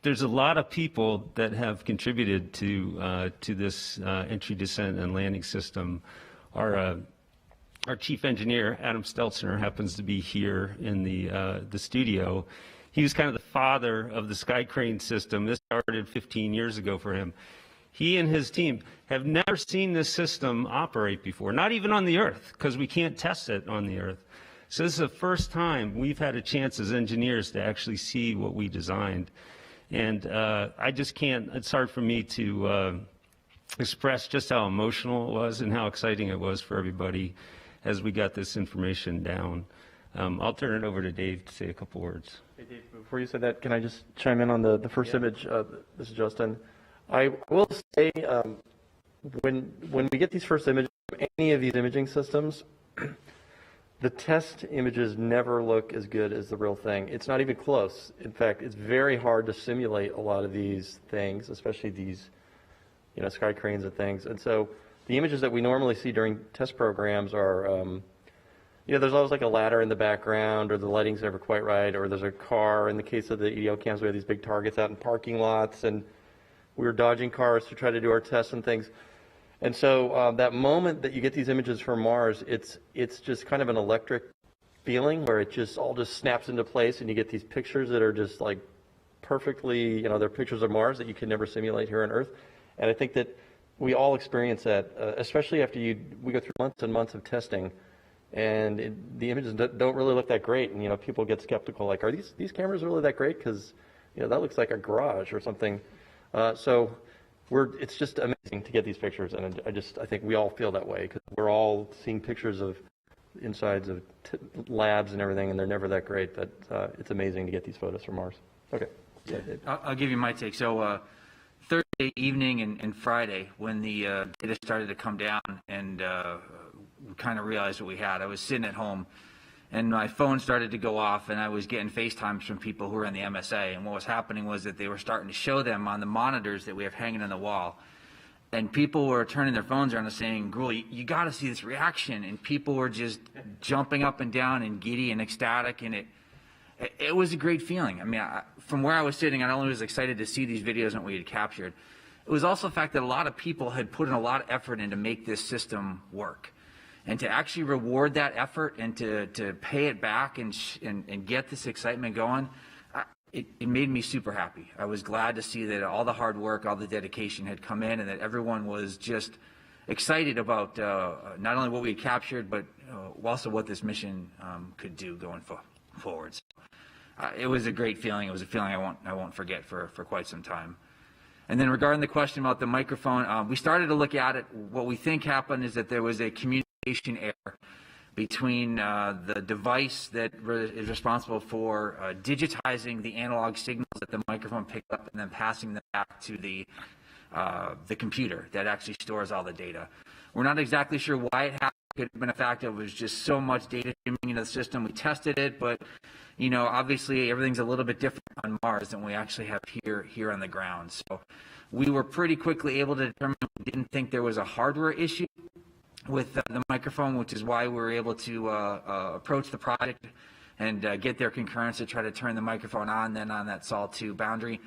there's a lot of people that have contributed to this entry, descent, and landing system. Our chief engineer, Adam Stelzner, happens to be here in the studio. He was kind of the father of the sky crane system. This started 15 years ago for him. He and his team have never seen this system operate before, not even on the Earth, because we can't test it on the Earth. So this is the first time we've had a chance as engineers to actually see what we designed. And I just can't, it's hard for me to express just how emotional it was and how exciting it was for everybody as we got this information down. I'll turn it over to Dave to say a couple words. Hey Dave, before you say that, can I just chime in on the first image? This is Justin. I will say, when we get these first images of any of these imaging systems, the test images never look as good as the real thing. It's not even close. In fact, it's very hard to simulate a lot of these things, especially these, sky cranes and things. And so the images that we normally see during test programs are, there's always like a ladder in the background, or the lighting's never quite right, or there's a car. In the case of the EDL cams, we have these big targets out in parking lots, and we were dodging cars to try to do our tests and things. And so that moment that you get these images from Mars, it's just kind of an electric feeling where it just all just snaps into place, and you get these pictures that are just like perfectly, they're pictures of Mars that you can never simulate here on Earth. And I think that we all experience that, especially after we go through months and months of testing, and the images don't really look that great. And people get skeptical, like, are these cameras really that great? Because that looks like a garage or something. So it's just amazing to get these pictures, and I think we all feel that way, because we're all seeing pictures of insides of labs and everything, and they're never that great. But it's amazing to get these photos from Mars. Okay. Yeah. I'll give you my take. So Thursday evening and Friday, when the data started to come down and we kind of realized what we had, I was sitting at home, and my phone started to go off, and I was getting FaceTimes from people who were in the MSA. And what was happening was that they were starting to show them on the monitors that we have hanging on the wall. And people were turning their phones around and saying, Gruel, you got to see this reaction. And people were just jumping up and down and giddy and ecstatic. And it was a great feeling. I mean, from where I was sitting, I not only was excited to see these videos and what we had captured, it was also the fact that a lot of people had put in a lot of effort in to make this system work. And to actually reward that effort and to pay it back and get this excitement going, it made me super happy. I was glad to see that all the hard work, all the dedication had come in, and that everyone was just excited about not only what we had captured, but also what this mission could do going forward. So, it was a great feeling. It was a feeling I won't forget for quite some time. And then regarding the question about the microphone, we started to look at it. What we think happened is that there was a communication error between the device that is responsible for digitizing the analog signals that the microphone picked up and then passing them back to the computer that actually stores all the data. We're not exactly sure why it happened. It could have been a fact of it was just so much data streaming into the system. We tested it, but obviously everything's a little bit different on Mars than we actually have here on the ground. So we were pretty quickly able to determine we didn't think there was a hardware issue with the microphone, which is why we were able to approach the project and get their concurrence to try to turn the microphone on then on that SOL 2 boundary.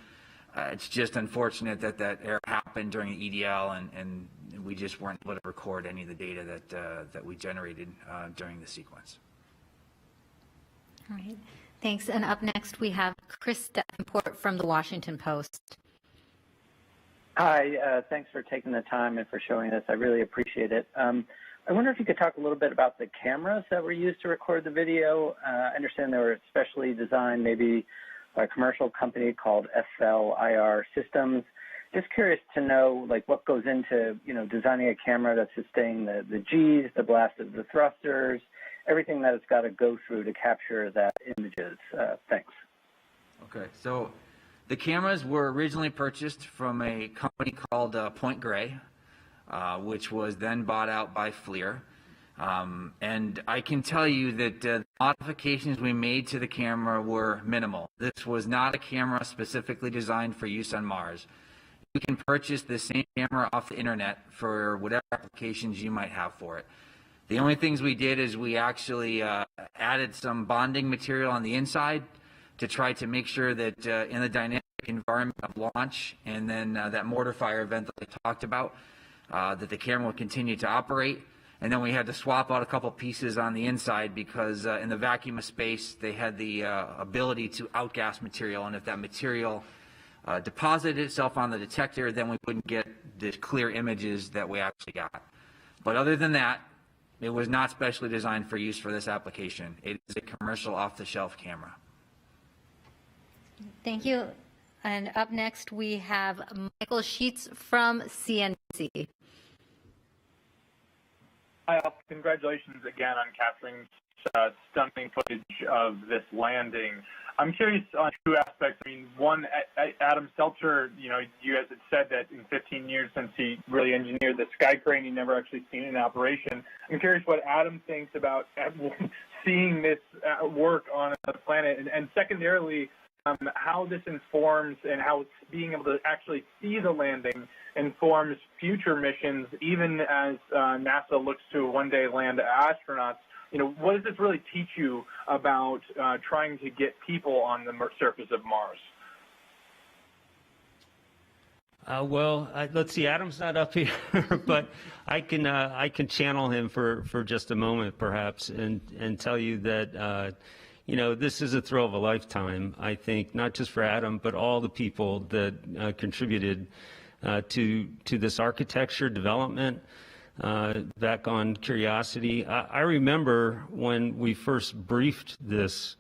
It's just unfortunate that error happened during the EDL, and we just weren't able to record any of the data that we generated during the sequence. All right, thanks. And up next we have Chris Davenport from the Washington Post. Hi, thanks for taking the time and for showing this. I really appreciate it. I wonder if you could talk a little bit about the cameras that were used to record the video. I understand they were specially designed, maybe by a commercial company called SLIR Systems. Just curious to know, what goes into, designing a camera that's sustaining the G's, the blast of the thrusters, everything that it's got to go through to capture that images. Thanks. Okay, so the cameras were originally purchased from a company called Point Grey, which was then bought out by FLIR. And I can tell you that the modifications we made to the camera were minimal. This was not a camera specifically designed for use on Mars. You can purchase the same camera off the internet for whatever applications you might have for it. The only things we did is we actually added some bonding material on the inside to try to make sure that in the dynamic environment of launch, and then that mortar fire event that I talked about, that the camera would continue to operate. And then we had to swap out a couple pieces on the inside because in the vacuum of space, they had the ability to outgas material, and if that material deposited itself on the detector, then we wouldn't get the clear images that we actually got. But other than that, it was not specially designed for use for this application. It is a commercial off-the-shelf camera. Thank you. And up next, we have Michael Sheets from CNBC. Hi, congratulations again on capturing stunning footage of this landing. I'm curious on two aspects. I mean, one, Adam Seltzer, you guys had said that in 15 years since he really engineered the sky crane, he never actually seen it in operation. I'm curious what Adam thinks about seeing this work on another planet, and secondarily, how this informs and how being able to actually see the landing informs future missions, even as NASA looks to one day land astronauts. What does this really teach you about trying to get people on the surface of Mars? Let's see. Adam's not up here, but I can channel him for just a moment, perhaps, and tell you that this is a thrill of a lifetime. I think not just for Adam, but all the people that contributed to this architecture development. Back on Curiosity, I remember when we first briefed this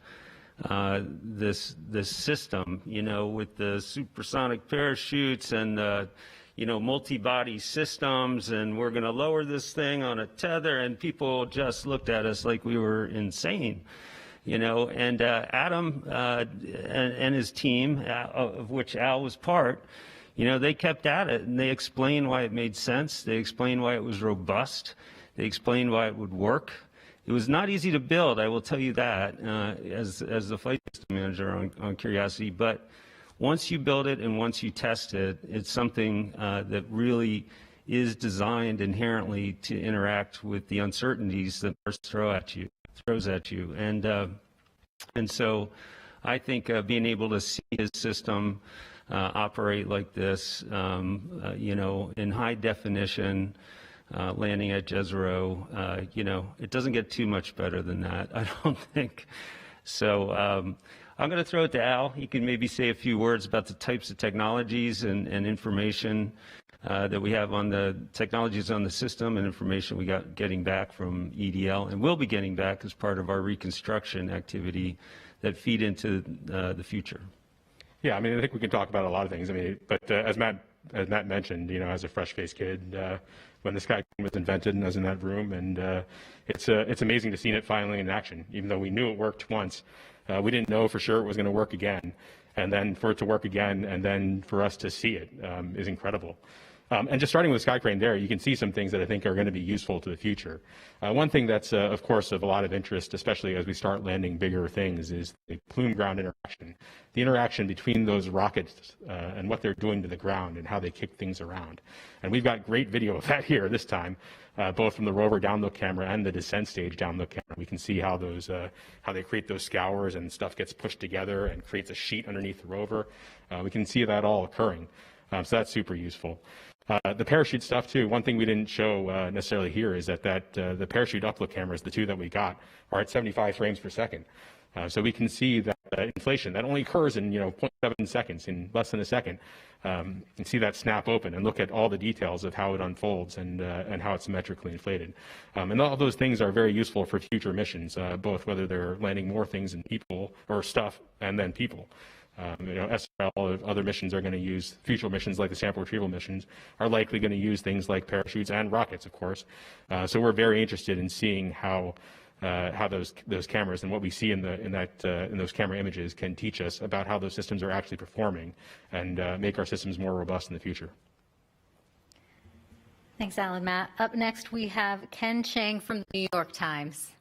system, with the supersonic parachutes and multi-body systems, and we're going to lower this thing on a tether, and people just looked at us like we were insane. And Adam and his team, of which Al was part, they kept at it, and they explained why it made sense. They explained why it was robust. They explained why it would work. It was not easy to build, I will tell you that, as the flight system manager on Curiosity. But once you build it and once you test it, it's something that really is designed inherently to interact with the uncertainties that Mars throws at you. And so I think being able to see his system operate like this, in high definition, landing at Jezero, it doesn't get too much better than that, I don't think. So I'm going to throw it to Al. He can maybe say a few words about the types of technologies and information that we have on the technologies on the system and information we got getting back from EDL and will be getting back as part of our reconstruction activity that feed into the future. Yeah, I mean, I think we can talk about a lot of things. I mean, but as Matt mentioned, as a fresh-faced kid, when the sky crane was invented, and I was in that room, and it's amazing to see it finally in action. Even though we knew it worked once, we didn't know for sure it was going to work again, and then for it to work again, and then for us to see it is incredible. And just starting with the sky crane there, you can see some things that I think are going to be useful to the future. One thing that's, of course, of a lot of interest, especially as we start landing bigger things, is the plume ground interaction. The interaction between those rockets and what they're doing to the ground and how they kick things around. And we've got great video of that here this time, both from the rover download camera and the descent stage download camera. We can see how those, how they create those scours and stuff gets pushed together and creates a sheet underneath the rover. We can see that all occurring. So that's super useful. The parachute stuff too, one thing we didn't show necessarily here is that the parachute upload cameras, the two that we got, are at 75 frames per second. So we can see that inflation, that only occurs in 0.7 seconds, in less than a second. And see that snap open and look at all the details of how it unfolds and how it's symmetrically inflated. And all those things are very useful for future missions, both whether they're landing more things in people or stuff and then people. SRL, other missions are going to use, future missions like the sample retrieval missions, are likely going to use things like parachutes and rockets, of course. So we're very interested in seeing how those cameras and what we see in those camera images can teach us about how those systems are actually performing and make our systems more robust in the future. Thanks, Alan. Matt. Up next, we have Ken Chang from the New York Times.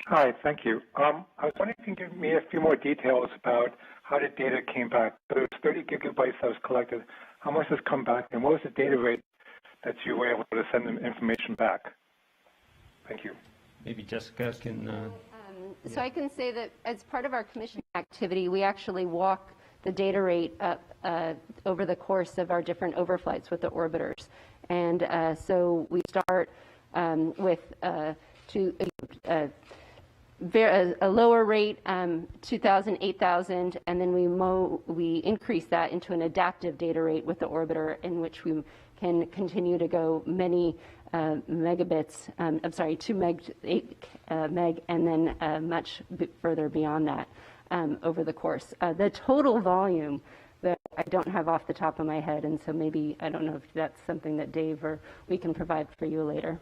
Hi, thank you. I was wondering if you can give me a few more details about how the data came back. So it was 30 gigabytes that was collected. How much has come back, and what was the data rate that you were able to send them information back? Thank you. Maybe Jessica can... So I can say that as part of our commissioning activity, we actually walk the data rate up over the course of our different overflights with the orbiters. And so we start with a lower rate, 2,000, 8,000, and then we increase that into an adaptive data rate with the orbiter, in which we can continue to go many megabits, 2 meg, 8 meg, and then much further beyond that over the course. The total volume that I don't have off the top of my head, and so maybe, I don't know if that's something that Dave or we can provide for you later.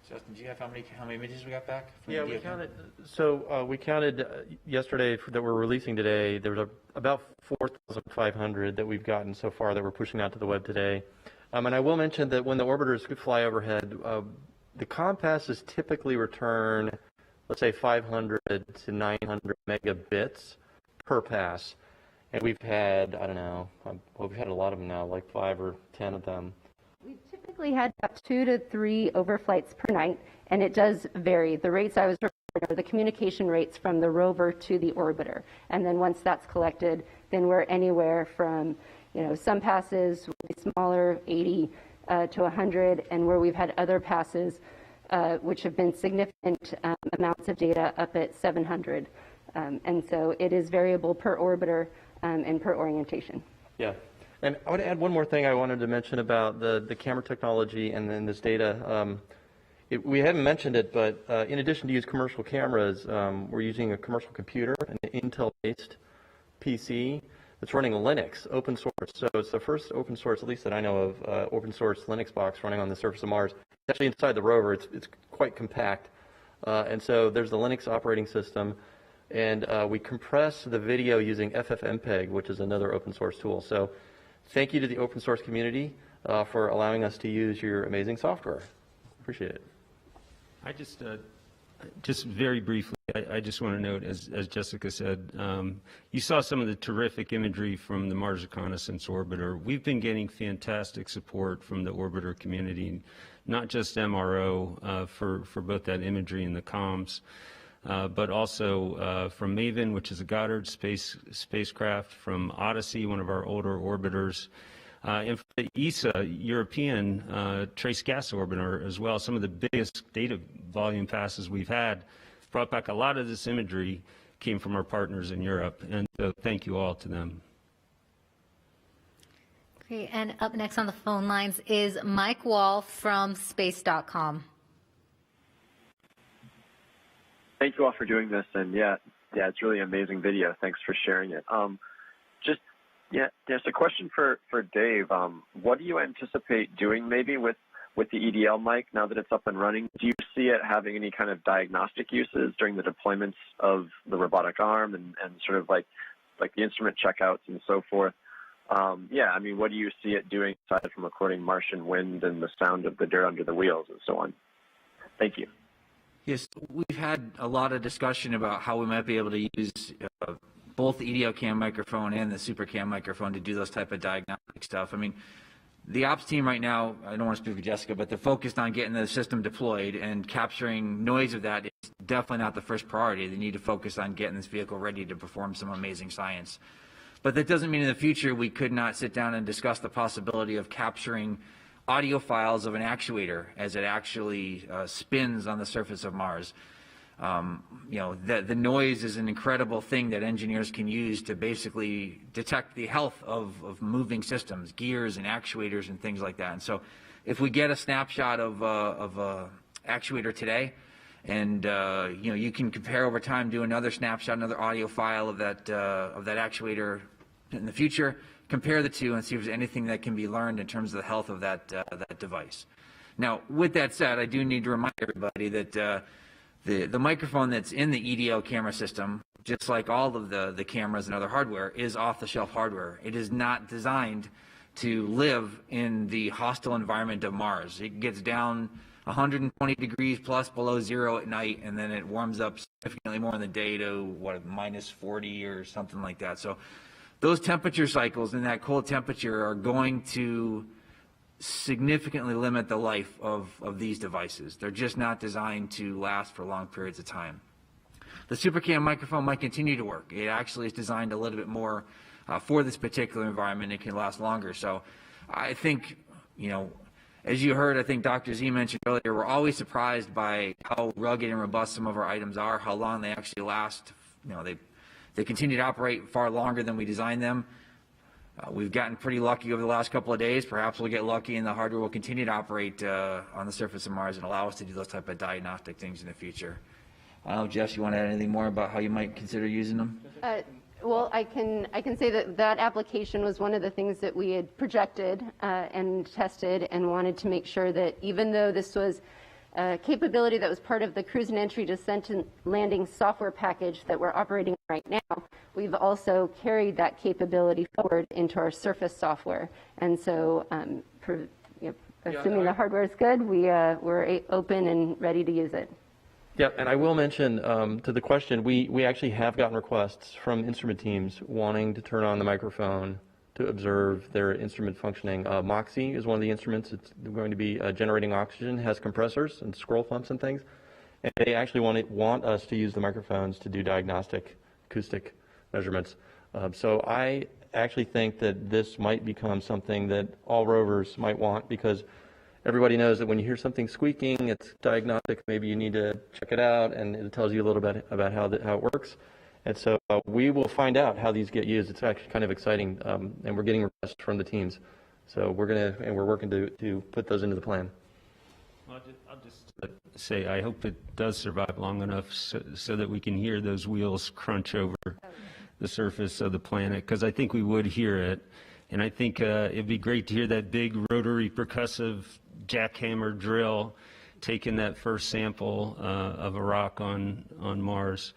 Justin, do you have how many images we got back? Yeah, we counted. So we counted yesterday that we're releasing today. There was about 4,500 that we've gotten so far that we're pushing out to the web today. And I will mention that when the orbiters fly overhead, the compasses typically return, let's say, 500 to 900 megabits per pass. And we've had, I don't know, well, we've had a lot of them now, like 5 or 10 of them. We've typically had about 2 to 3 overflights per night, and it does vary. The rates I was referring to are the communication rates from the rover to the orbiter. And then once that's collected, then we're anywhere from, some passes will be smaller, 80 to 100, and where we've had other passes which have been significant amounts of data up at 700. And so it is variable per orbiter and per orientation. Yeah. And I would add one more thing I wanted to mention about the camera technology and then this data. We haven't mentioned it, but in addition to use commercial cameras, we're using a commercial computer, an Intel-based PC that's running Linux, open source. So it's the first open source, at least that I know of, open source Linux box running on the surface of Mars. It's actually inside the rover. It's quite compact. And so there's the Linux operating system. And we compress the video using FFmpeg, which is another open source tool. So thank you to the open source community for allowing us to use your amazing software. Appreciate it. I just very briefly, I just want to note, as Jessica said, you saw some of the terrific imagery from the Mars Reconnaissance Orbiter. We've been getting fantastic support from the orbiter community, not just MRO for both that imagery and the comms, but also from MAVEN, which is a Goddard spacecraft, from Odyssey, one of our older orbiters, and for the ESA European Trace Gas Orbiter as well. Some of the biggest data volume passes we've had brought back a lot of this imagery, came from our partners in Europe, and so thank you all to them. Great, and up next on the phone lines is Mike Wall from space.com. Thank you all for doing this, and yeah, it's really amazing video. Thanks for sharing it. Just a question for Dave. What do you anticipate doing maybe with the EDL mic now that it's up and running? Do you see it having any kind of diagnostic uses during the deployments of the robotic arm and sort of like the instrument checkouts and so forth? What do you see it doing aside from recording Martian wind and the sound of the dirt under the wheels and so on? Thank you. Yes, we've had a lot of discussion about how we might be able to use both the EDO cam microphone and the super cam microphone to do those type of diagnostic stuff. I mean, the ops team right now, I don't want to speak for Jessica, but they're focused on getting the system deployed, and capturing noise of that is definitely not the first priority. They need to focus on getting this vehicle ready to perform some amazing science. But that doesn't mean in the future we could not sit down and discuss the possibility of capturing audio files of an actuator as it actually spins on the surface of Mars. The noise is an incredible thing that engineers can use to basically detect the health of moving systems, gears and actuators and things like that. And so if we get a snapshot of a actuator today, and you can compare over time, do another snapshot, another audio file of that actuator in the future, compare the two and see if there's anything that can be learned in terms of the health of that device. Now, with that said, I do need to remind everybody that the microphone that's in the EDO camera system, just like all of the cameras and other hardware, is off-the-shelf hardware. It is not designed to live in the hostile environment of Mars. It gets down 120 degrees plus below zero at night, and then it warms up significantly more in the day to, minus 40 or something like that. So those temperature cycles in that cold temperature are going to significantly limit the life of these devices. They're just not designed to last for long periods of time. The SuperCam microphone might continue to work. It actually is designed a little bit more for this particular environment. It can last longer. So I think, you know, as you heard, I think Dr. Z mentioned earlier, we're always surprised by how rugged and robust some of our items are, how long they actually last. You know, they continue to operate far longer than we designed them. We've gotten pretty lucky over the last couple of days. Perhaps we'll get lucky and the hardware will continue to operate on the surface of Mars and allow us to do those type of diagnostic things in the future. I don't know, Jess, you want to add anything more about how you might consider using them? Well, I can say that application was one of the things that we had projected and tested and wanted to make sure that even though this was a capability that was part of the cruise and entry descent and landing software package that we're operating right now, we've also carried that capability forward into our surface software. And so assuming the hardware is good, we're open and ready to use it. Yeah, and I will mention to the question, we actually have gotten requests from instrument teams wanting to turn on the microphone to observe their instrument functioning. Moxie is one of the instruments. It's going to be generating oxygen, has compressors and scroll pumps and things. And they actually want us to use the microphones to do diagnostic acoustic measurements. So I actually think that this might become something that all rovers might want, because everybody knows that when you hear something squeaking, it's diagnostic. Maybe you need to check it out, and it tells you a little bit about how it works. And so we will find out how these get used. It's actually kind of exciting, and we're getting requests from the teams. So we're working to put those into the plan. Well, I'll just say I hope it does survive long enough so that we can hear those wheels crunch over the surface of the planet, because I think we would hear it. And I think it'd be great to hear that big rotary percussive jackhammer drill taking that first sample of a rock on Mars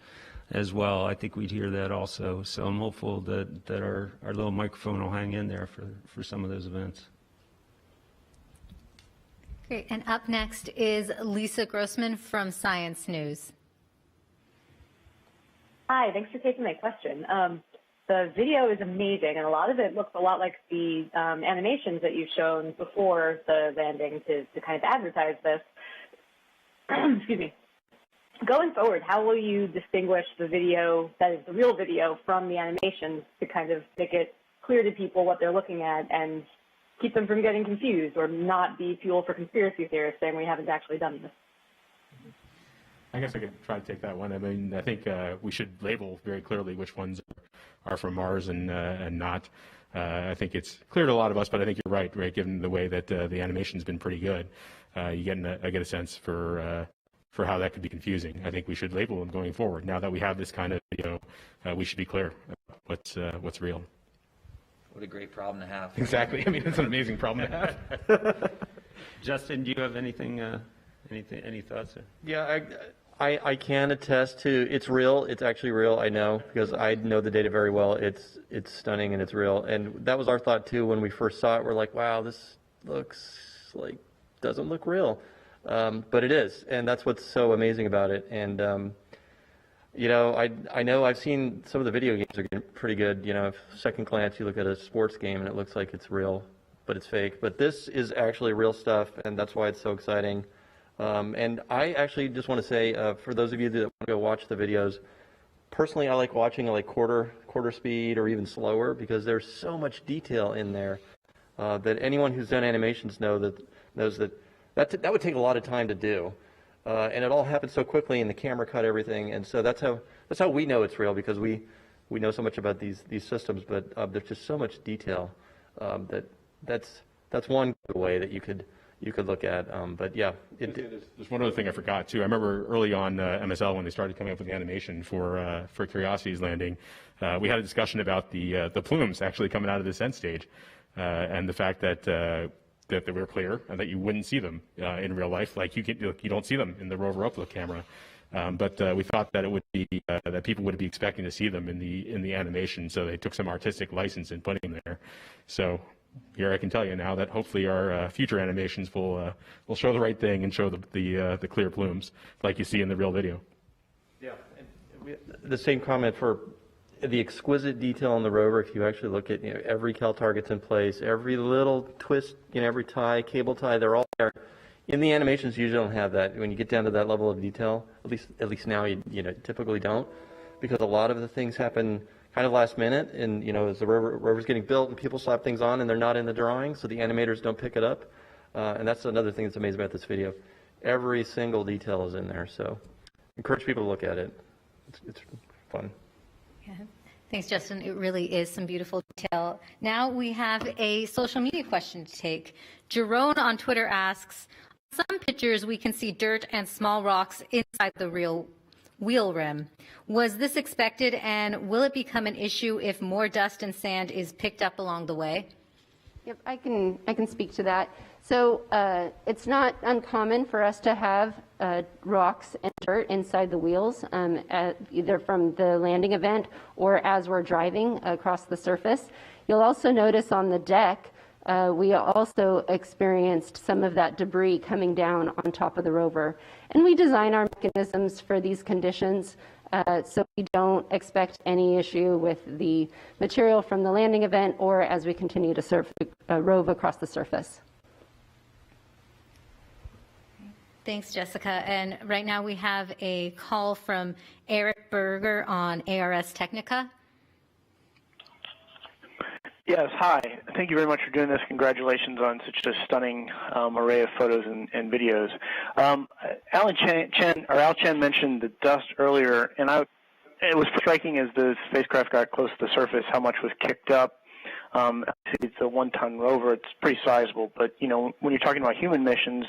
as well. I think we'd hear that also. So I'm hopeful that our little microphone will hang in there for some of those events. Great. And up next is Lisa Grossman from Science News. Hi, thanks for taking my question. The video is amazing, and a lot of it looks a lot like the animations that you've shown before the landing to kind of advertise this. Excuse me. Going forward, how will you distinguish the video that is the real video from the animations to kind of make it clear to people what they're looking at and keep them from getting confused or not be fuel for conspiracy theorists saying we haven't actually done this? I guess I could try to take that one. I mean, I think we should label very clearly which ones are from Mars and not. I think it's clear to a lot of us, but I think you're right, given the way that the animation's been pretty good. I get a sense for how that could be confusing. I think we should label them going forward. Now that we have this kind of video, we should be clear about what's real. What a great problem to have. Exactly. I mean, it's an amazing problem to have. Justin, do you have any thoughts there? Yeah, I can attest to it's real. It's actually real. I know, because I know the data very well. It's stunning and it's real. And that was our thought too when we first saw it. We're like, wow, this doesn't look real, but it is, and that's what's so amazing about it. And you know, I know I've seen some of the video games are getting pretty good. You know, if second glance you look at a sports game and it looks like it's real, but it's fake. But this is actually real stuff, and that's why it's so exciting. And I actually just want to say, for those of you that want to go watch the videos, personally I like watching like quarter speed or even slower, because there's so much detail in there that anyone who's done animations knows that would take a lot of time to do. And it all happens so quickly, and the camera cut everything, and so that's how we know it's real, because we know so much about these systems, but there's just so much detail that's one way that you could look at. But yeah, there's one other thing I forgot too. I remember early on MSL, when they started coming up with the animation for Curiosity's landing, we had a discussion about the plumes actually coming out of the descent stage, and the fact that they were clear and that you wouldn't see them in real life, like you don't see them in the rover upload camera. But we thought that it would be that people would be expecting to see them in the animation, so they took some artistic license in putting them there. So here I can tell you now that hopefully our future animations will show the right thing and show the clear plumes like you see in the real video. Yeah, and the same comment for the exquisite detail on the rover, if you actually look at every cal target's in place, every little twist, every tie, cable tie, they're all there. In the animations, you usually don't have that. When you get down to that level of detail, at least now you typically don't, because a lot of the things happen kind of last minute, and as the rover's getting built and people slap things on and they're not in the drawing, so the animators don't pick it up. And that's another thing that's amazing about this video. Every single detail is in there, so encourage people to look at it. It's fun. Yeah. Thanks, Justin. It really is some beautiful detail. Now we have a social media question to take. Jerome on Twitter asks, on some pictures we can see dirt and small rocks inside the real wheel rim. Was this expected, and will it become an issue if more dust and sand is picked up along the way? Yep, I can speak to that. So it's not uncommon for us to have rocks and dirt inside the wheels, either from the landing event or as we're driving across the surface. You'll also notice on the deck, we also experienced some of that debris coming down on top of the rover. And we design our mechanisms for these conditions, so we don't expect any issue with the material from the landing event or as we continue to rove across the surface. Thanks, Jessica. And right now we have a call from Eric Berger on ARS Technica. Yes, hi. Thank you very much for doing this. Congratulations on such a stunning array of photos and videos. Al Chen mentioned the dust earlier, and it was striking as the spacecraft got close to the surface how much was kicked up. It's a 1-ton rover. It's pretty sizable, but when you're talking about human missions,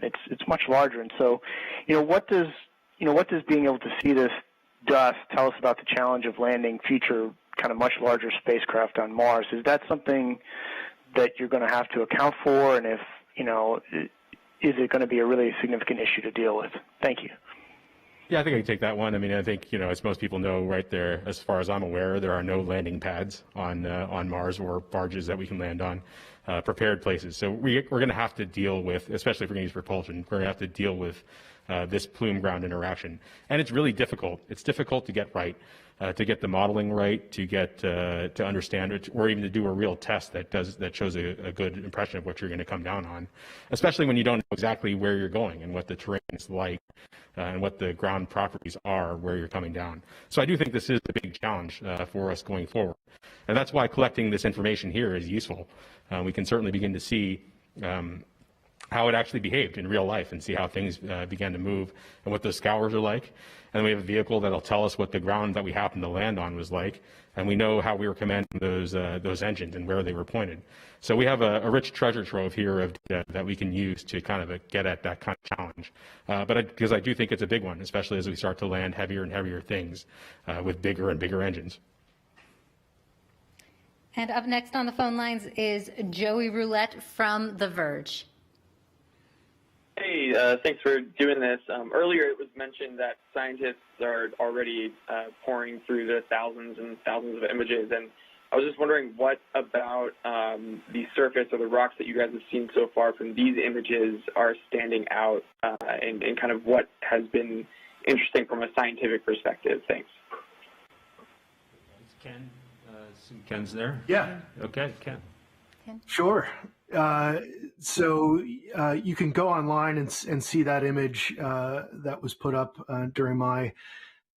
it's much larger. And so, what does being able to see this dust tell us about the challenge of landing future kind of much larger spacecraft on Mars? Is that something that you're going to have to account for, and if is it going to be a really significant issue to deal with? Thank you. Yeah, I think I can take that one. I mean, I think, as most people know, right there, as far as I'm aware, there are no landing pads on Mars or barges that we can land on, prepared places. So we're going to have to deal with, especially if we're going to use propulsion, we're going to have to deal with this plume-ground interaction. And it's really difficult. It's difficult to get right, to get the modeling right, to get to understand it, or even to do a real test that shows a good impression of what you're going to come down on, especially when you don't know exactly where you're going and what the terrain is like and what the ground properties are where you're coming down. So I do think this is a big challenge for us going forward. And that's why collecting this information here is useful. We can certainly begin to see how it actually behaved in real life and see how things began to move and what those scours are like. And then we have a vehicle that'll tell us what the ground that we happened to land on was like, and we know how we were commanding those engines and where they were pointed. So we have a rich treasure trove here of data that we can use to kind of get at that kind of challenge. Because I do think it's a big one, especially as we start to land heavier and heavier things with bigger and bigger engines. And up next on the phone lines is Joey Roulette from The Verge. Hey, thanks for doing this. Earlier it was mentioned that scientists are already pouring through the thousands and thousands of images, and I was just wondering what about the surface or the rocks that you guys have seen so far from these images are standing out, and kind of what has been interesting from a scientific perspective. Thanks. Ken, Ken's there? Yeah. Okay, Ken. Sure. So you can go online and see that image that was put up during my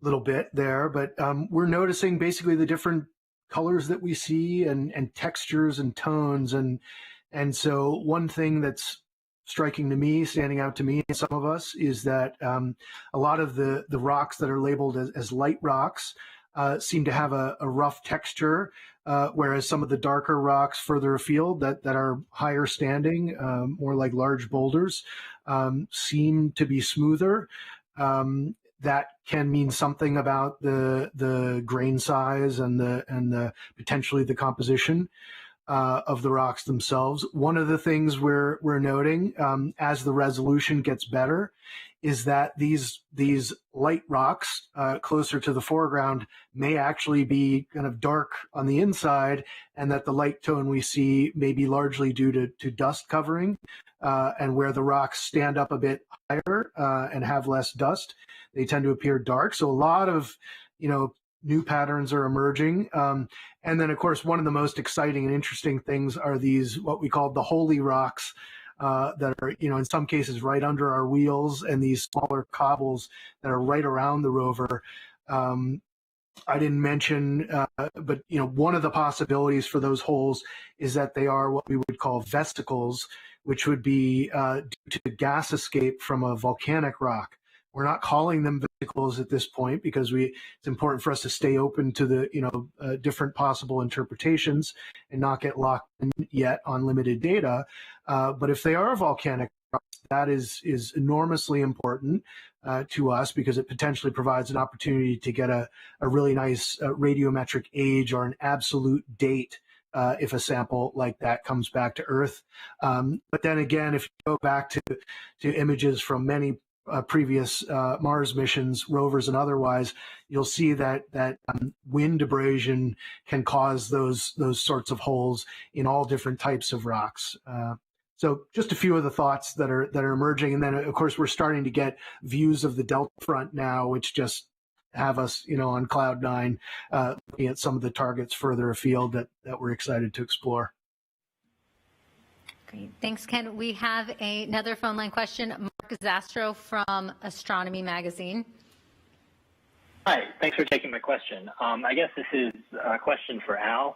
little bit there. But we're noticing basically the different colors that we see and textures and tones. And so one thing that's striking to me, standing out to me and some of us, is that a lot of the rocks that are labeled as light rocks seem to have a rough texture, whereas some of the darker rocks further afield that are higher standing, more like large boulders, seem to be smoother. That can mean something about the grain size and the potentially the composition of the rocks themselves. One of the things we're noting as the resolution gets better is that these light rocks closer to the foreground may actually be kind of dark on the inside, and that the light tone we see may be largely due to dust covering, and where the rocks stand up a bit higher and have less dust, they tend to appear dark. So a lot of new patterns are emerging. And then, of course, one of the most exciting and interesting things are these, what we call the holy rocks, that are, in some cases right under our wheels, and these smaller cobbles that are right around the rover. I didn't mention, but one of the possibilities for those holes is that they are what we would call vesicles, which would be due to gas escape from a volcanic rock. We're not calling them vesicles at this point because it's important for us to stay open to the different possible interpretations and not get locked in yet on limited data. But if they are volcanic rocks, that is enormously important to us, because it potentially provides an opportunity to get a really nice radiometric age or an absolute date if a sample like that comes back to Earth. But then again, if you go back to images from many previous Mars missions, rovers and otherwise, you'll see that wind abrasion can cause those sorts of holes in all different types of rocks. So just a few of the thoughts that are emerging, and then of course we're starting to get views of the Delta Front now, which just have us, on cloud nine, looking at some of the targets further afield that we're excited to explore. Great. Thanks, Ken. We have another phone line question. Mark Zastro from Astronomy Magazine. Hi. Thanks for taking my question. I guess this is a question for Al.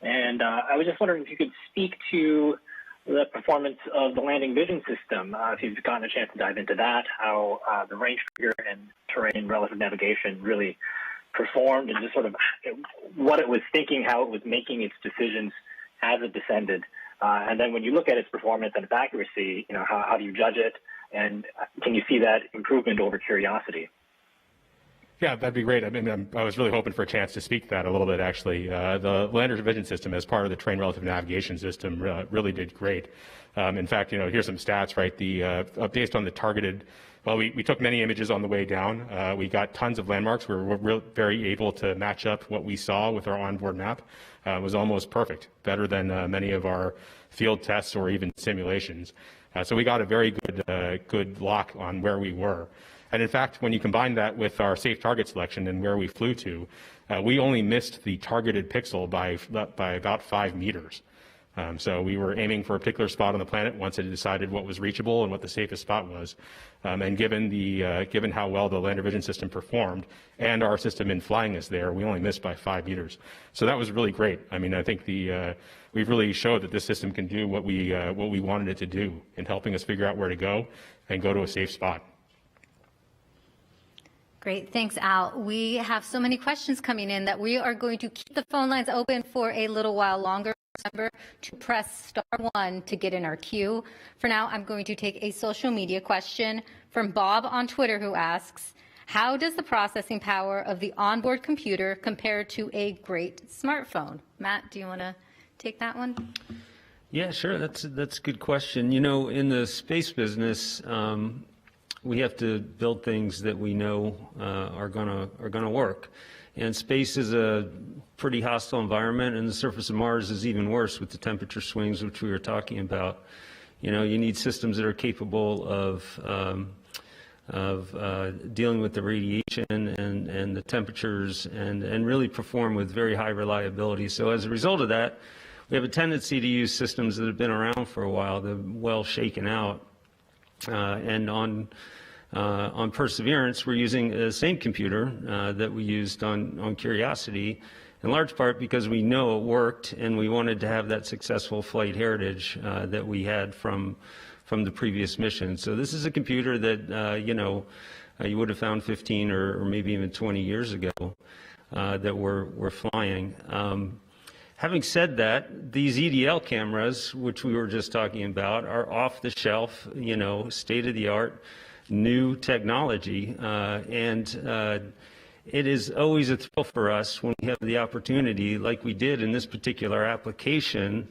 And I was just wondering if you could speak to the performance of the landing vision system, if you've gotten a chance to dive into that, how the range figure and terrain relative navigation really performed, and just sort of what it was thinking, how it was making its decisions as it descended. And then when you look at its performance and its accuracy, how do you judge it? And can you see that improvement over Curiosity? Yeah, that'd be great. I mean, I was really hoping for a chance to speak to that a little bit, actually. The lander vision system, as part of the terrain relative navigation system, really did great. In fact, here's some stats, right? Based on the targeted, well, we took many images on the way down. We got tons of landmarks. We were very able to match up what we saw with our onboard map. It was almost perfect, better than many of our field tests or even simulations. So we got a very good lock on where we were. And in fact, when you combine that with our safe target selection and where we flew to, we only missed the targeted pixel by about 5 meters. So we were aiming for a particular spot on the planet once it decided what was reachable and what the safest spot was. And given how well the lander vision system performed and our system in flying us there, we only missed by 5 meters. So that was really great. I mean, I think we've really showed that this system can do what we wanted it to do in helping us figure out where to go and go to a safe spot. Great. Thanks, Al. We have so many questions coming in that we are going to keep the phone lines open for a little while longer. Remember to press *1 to get in our queue. For now, I'm going to take a social media question from Bob on Twitter, who asks, how does the processing power of the onboard computer compare to a great smartphone? Matt, do you want to take that one? Yeah, sure. That's a good question. In the space business, we have to build things that we know are gonna work. And space is a pretty hostile environment, and the surface of Mars is even worse with the temperature swings, which we were talking about. You need systems that are capable of dealing with the radiation and the temperatures and really perform with very high reliability. So as a result of that, we have a tendency to use systems that have been around for a while, that are well shaken out. And on Perseverance, we're using the same computer that we used on Curiosity, in large part because we know it worked, and we wanted to have that successful flight heritage that we had from the previous mission. So this is a computer that you would have found 15 or maybe even 20 years ago that we're flying. Having said that, these EDL cameras, which we were just talking about, are off the shelf, state-of-the-art, new technology, and it is always a thrill for us when we have the opportunity, like we did in this particular application,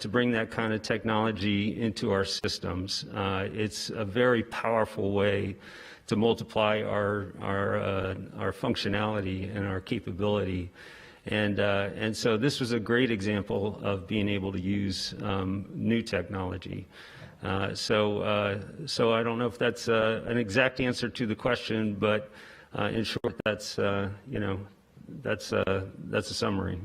to bring that kind of technology into our systems. It's a very powerful way to multiply our functionality and our capability. And so this was a great example of being able to use new technology. So I don't know if that's an exact answer to the question, but in short, that's that's a summary.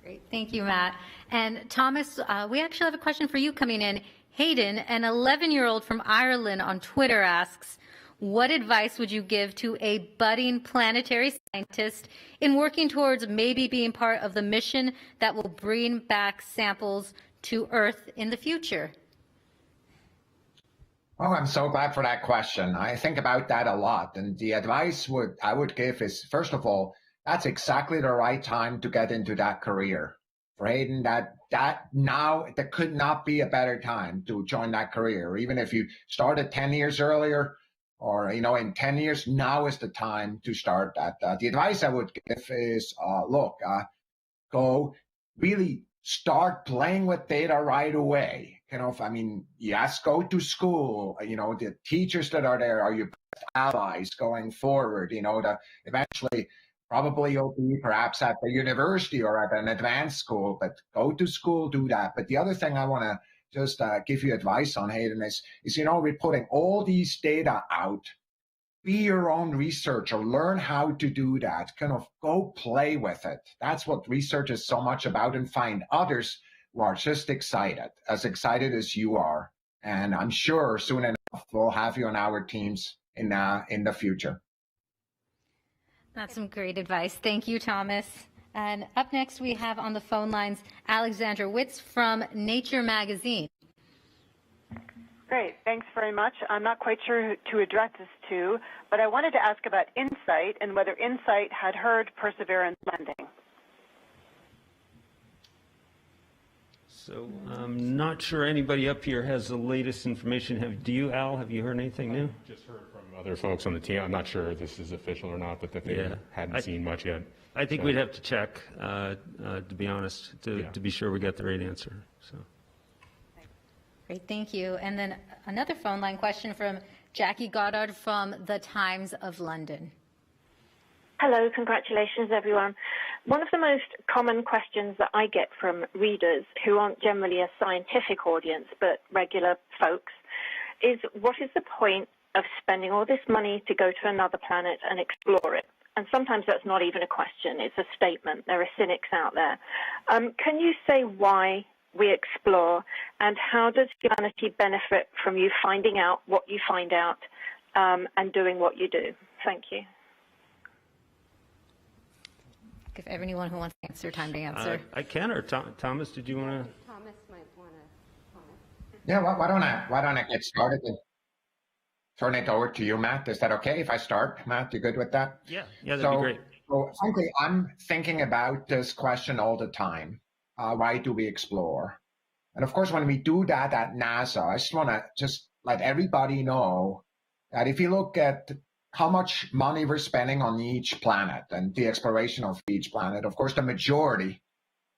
Great. Thank you, Matt. And Thomas, we actually have a question for you coming in. Hayden, an 11-year-old from Ireland on Twitter asks, what advice would you give to a budding planetary scientist in working towards maybe being part of the mission that will bring back samples to Earth in the future? Oh, I'm so glad for that question. I think about that a lot. And the advice I would give is, first of all, that's exactly the right time to get into that career. For Hayden, that now there could not be a better time to join that career. Even if you started 10 years earlier, or in 10 years, now is the time to start that. The advice I would give is, go really start playing with data right away. Yes, go to school. The teachers that are there are your best allies going forward. That eventually. Probably you'll be perhaps at the university or at an advanced school, but go to school, do that. But the other thing I want to just give you advice on, Hayden, is we're putting all these data out. Be your own researcher. Learn how to do that. Go play with it. That's what research is so much about, and find others who are just as excited as you are. And I'm sure soon enough we'll have you on our teams in the future. That's some great advice. Thank you, Thomas. And up next, we have on the phone lines Alexandra Witz from Nature magazine. Great. Thanks very much. I'm not quite sure who to address this to, but I wanted to ask about InSight and whether InSight had heard Perseverance landing. So I'm not sure anybody up here has the latest information. Do you, Al? Have you heard anything new? Just heard from other folks on the team. I'm not sure if this is official or not, but that they hadn't seen much yet. I think we'd have to check, to be honest, to be sure we got the right answer. So. Great, thank you. And then another phone line question from Jackie Goddard from the Times of London. Hello, congratulations everyone. One of the most common questions that I get from readers who aren't generally a scientific audience but regular folks is, what is the point of spending all this money to go to another planet and explore it? And sometimes that's not even a question, it's a statement. There are cynics out there. Can you say why we explore, and how does humanity benefit from you finding out what you find out and doing what you do? Thank you. Give everyone who wants to answer time to answer. I can, or Thomas, did you want to? Thomas might want to comment. Yeah, why don't I get started and turn it over to you, Matt? Is that okay if I start? Matt, you good with that? Yeah, that'd be great. So frankly, I'm thinking about this question all the time. Why do we explore? And of course, when we do that at NASA, I just want to let everybody know that if you look at how much money we're spending on each planet and the exploration of each planet, of course, the majority,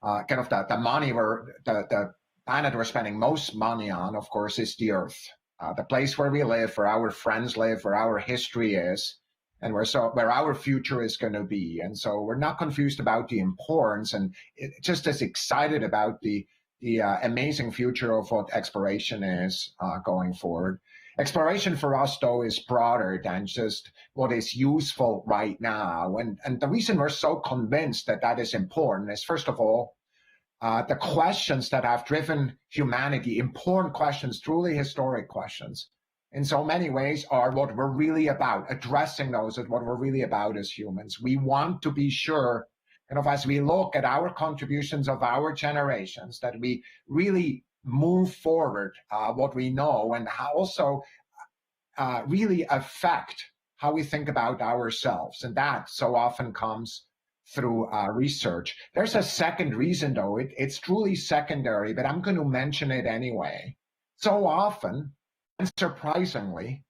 the money the planet we're spending most money on, of course, is the Earth, the place where we live, where our friends live, where our history is, and where our future is going to be. And so we're not confused about the importance, and just as excited about the amazing future of what exploration is going forward. Exploration for us, though, is broader than just what is useful right now. And the reason we're so convinced that that is important is, first of all, the questions that have driven humanity, important questions, truly historic questions, in so many ways are what we're really about. Addressing those is what we're really about as humans. We want to be sure, as we look at our contributions of our generations, that we really move forward what we know, and also really affect how we think about ourselves. And that so often comes through research. There's a second reason, though. It's truly secondary, but I'm going to mention it anyway. So often, and surprisingly,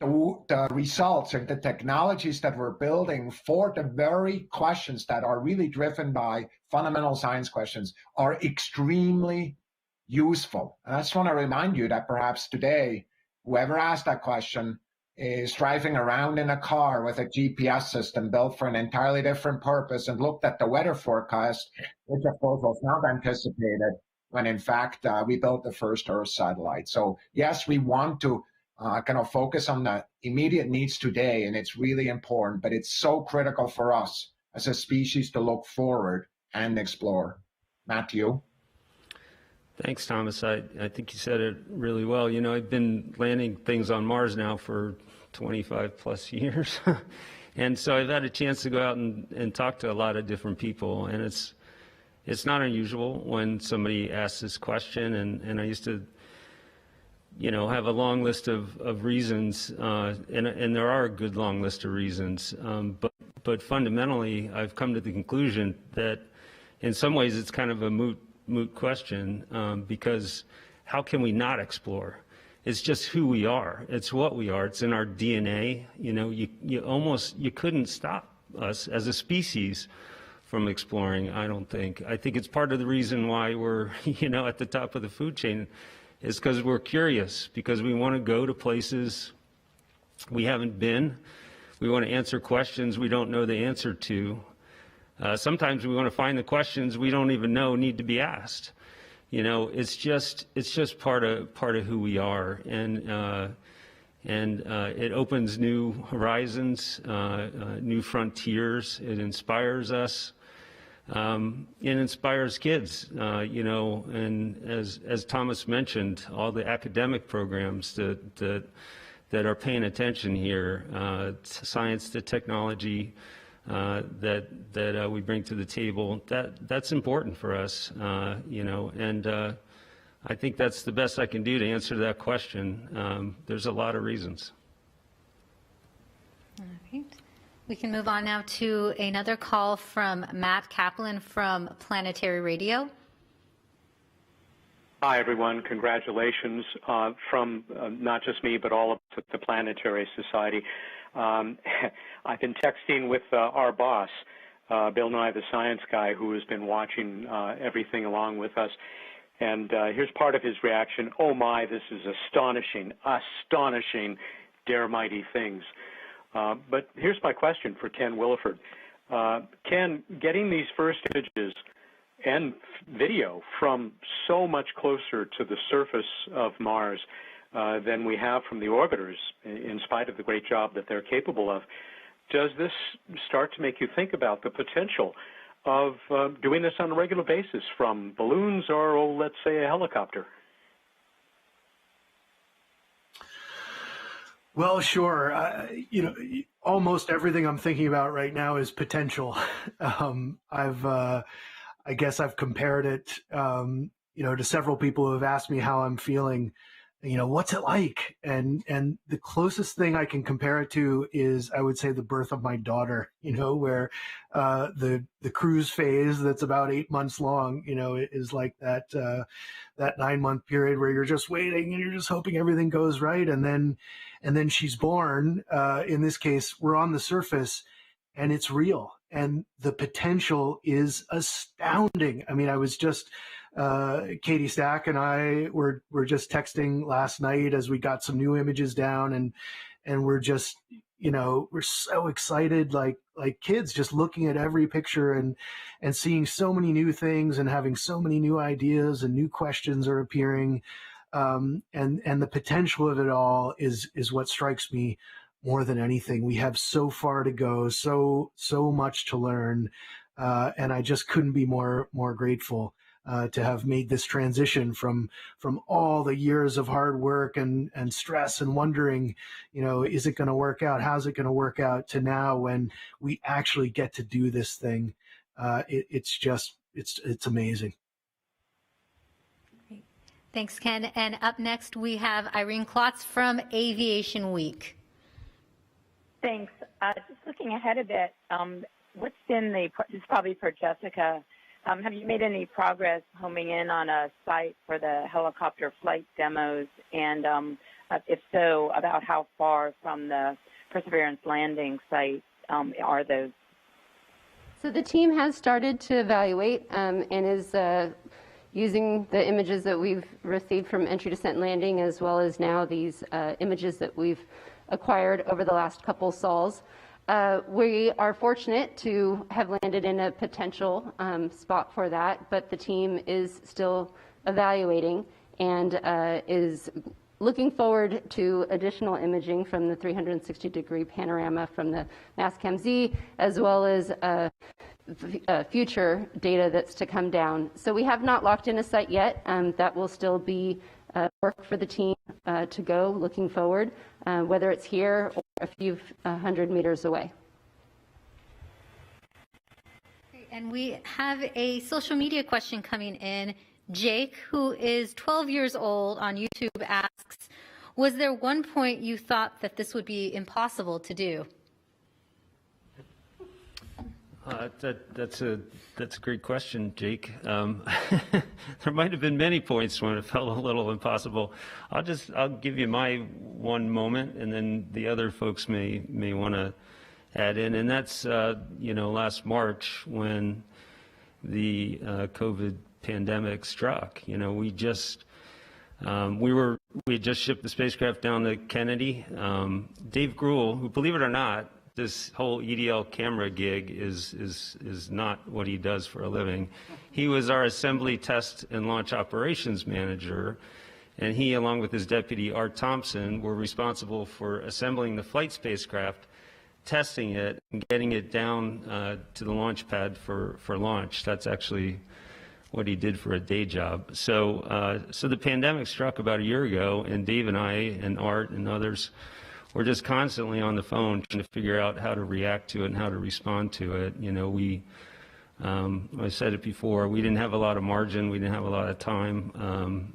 the results and the technologies that we're building for the very questions that are really driven by fundamental science questions are extremely useful. And I just want to remind you that perhaps today, whoever asked that question is driving around in a car with a GPS system built for an entirely different purpose and looked at the weather forecast, which of course was not anticipated when in fact we built the first Earth satellite. So yes, we want to focus on the immediate needs today, and it's really important, but it's so critical for us as a species to look forward and explore? Matthew? Thanks, Thomas. I think you said it really well. You know, I've been landing things on Mars now for 25 plus years. And so I've had a chance to go out and talk to a lot of different people. And it's not unusual when somebody asks this question. And I used to, you know, have a long list of reasons. And there are a good long list of reasons. But fundamentally, I've come to the conclusion that in some ways it's kind of a moot question, because how can we not explore? It's just who we are. It's what we are. It's in our DNA. You know, you couldn't stop us as a species from exploring, I don't think. I think it's part of the reason why we're, you know, at the top of the food chain, is because we're curious, because we want to go to places we haven't been. We want to answer questions we don't know the answer to. Sometimes we want to find the questions we don't even know need to be asked. You know, it's just part of who we are, and it opens new horizons, new frontiers. It inspires us. It inspires kids. You know, and as Thomas mentioned, all the academic programs that are paying attention here, science to technology. That we bring to the table, that's important for us, you know, and I think that's the best I can do to answer that question. There's a lot of reasons. All right. We can move on now to another call from Matt Kaplan from Planetary Radio. Hi, everyone. Congratulations from not just me, but all of the Planetary Society. I've been texting with our boss, Bill Nye, the science guy, who has been watching everything along with us. And here's part of his reaction. Oh, my, this is astonishing, dare mighty things. But here's my question for Ken Williford. Ken, getting these first images and video from so much closer to the surface of Mars than we have from the orbiters, in spite of the great job that they're capable of, does this start to make you think about the potential of doing this on a regular basis from balloons or, let's say, a helicopter? Well, sure. You know, almost everything I'm thinking about right now is potential. I guess I've compared it, you know, to several people who have asked me how I'm feeling. You know, what's it like? And the closest thing I can compare it to is, I would say, the birth of my daughter, you know, where the cruise phase that's about 8 months long, you know, is like that 9-month period where you're just waiting and you're just hoping everything goes right. And then she's born. In this case, we're on the surface and it's real. And the potential is astounding. I mean, I was just, Katie Stack and I were just texting last night as we got some new images down, and we're just, you know, we're so excited, like kids, just looking at every picture and seeing so many new things and having so many new ideas and new questions are appearing. And the potential of it all is what strikes me more than anything. We have so far to go, so much to learn. And I just couldn't be more grateful to have made this transition from all the years of hard work and stress and wondering, you know, is it going to work out? How's it going to work out, to now when we actually get to do this thing? It's amazing. Thanks, Ken. And up next, we have Irene Klotz from Aviation Week. Thanks. Just looking ahead a bit, what's been this is probably for Jessica. Have you made any progress homing in on a site for the helicopter flight demos? And if so, about how far from the Perseverance landing site are those? So the team has started to evaluate and is using the images that we've received from entry, descent, landing, as well as now these images that we've acquired over the last couple sols. We are fortunate to have landed in a potential spot for that, but the team is still evaluating and is looking forward to additional imaging from the 360-degree panorama from the Mastcam Z, as well as future data that's to come down. So we have not locked in a site yet. That will still be work for the team to go looking forward, whether it's here or a few hundred meters away. And we have a social media question coming in. Jake, who is 12 years old on YouTube, asks, was there one point you thought that this would be impossible to do? That's a great question, Jake. There might have been many points when it felt a little impossible. I'll give you my one moment, and then the other folks may want to add in, and that's last March when the COVID pandemic struck. We had just shipped the spacecraft down to Kennedy. Dave Gruhl, who, believe it or not, this whole EDL camera gig is not what he does for a living. He was our assembly, test, and launch operations manager, and he, along with his deputy Art Thompson, were responsible for assembling the flight spacecraft, testing it, and getting it down to the launch pad for launch. That's actually what he did for a day job. So the pandemic struck about a year ago, and Dave and I and Art and others were just constantly on the phone trying to figure out how to react to it and how to respond to it. I said it before, we didn't have a lot of margin, we didn't have a lot of time.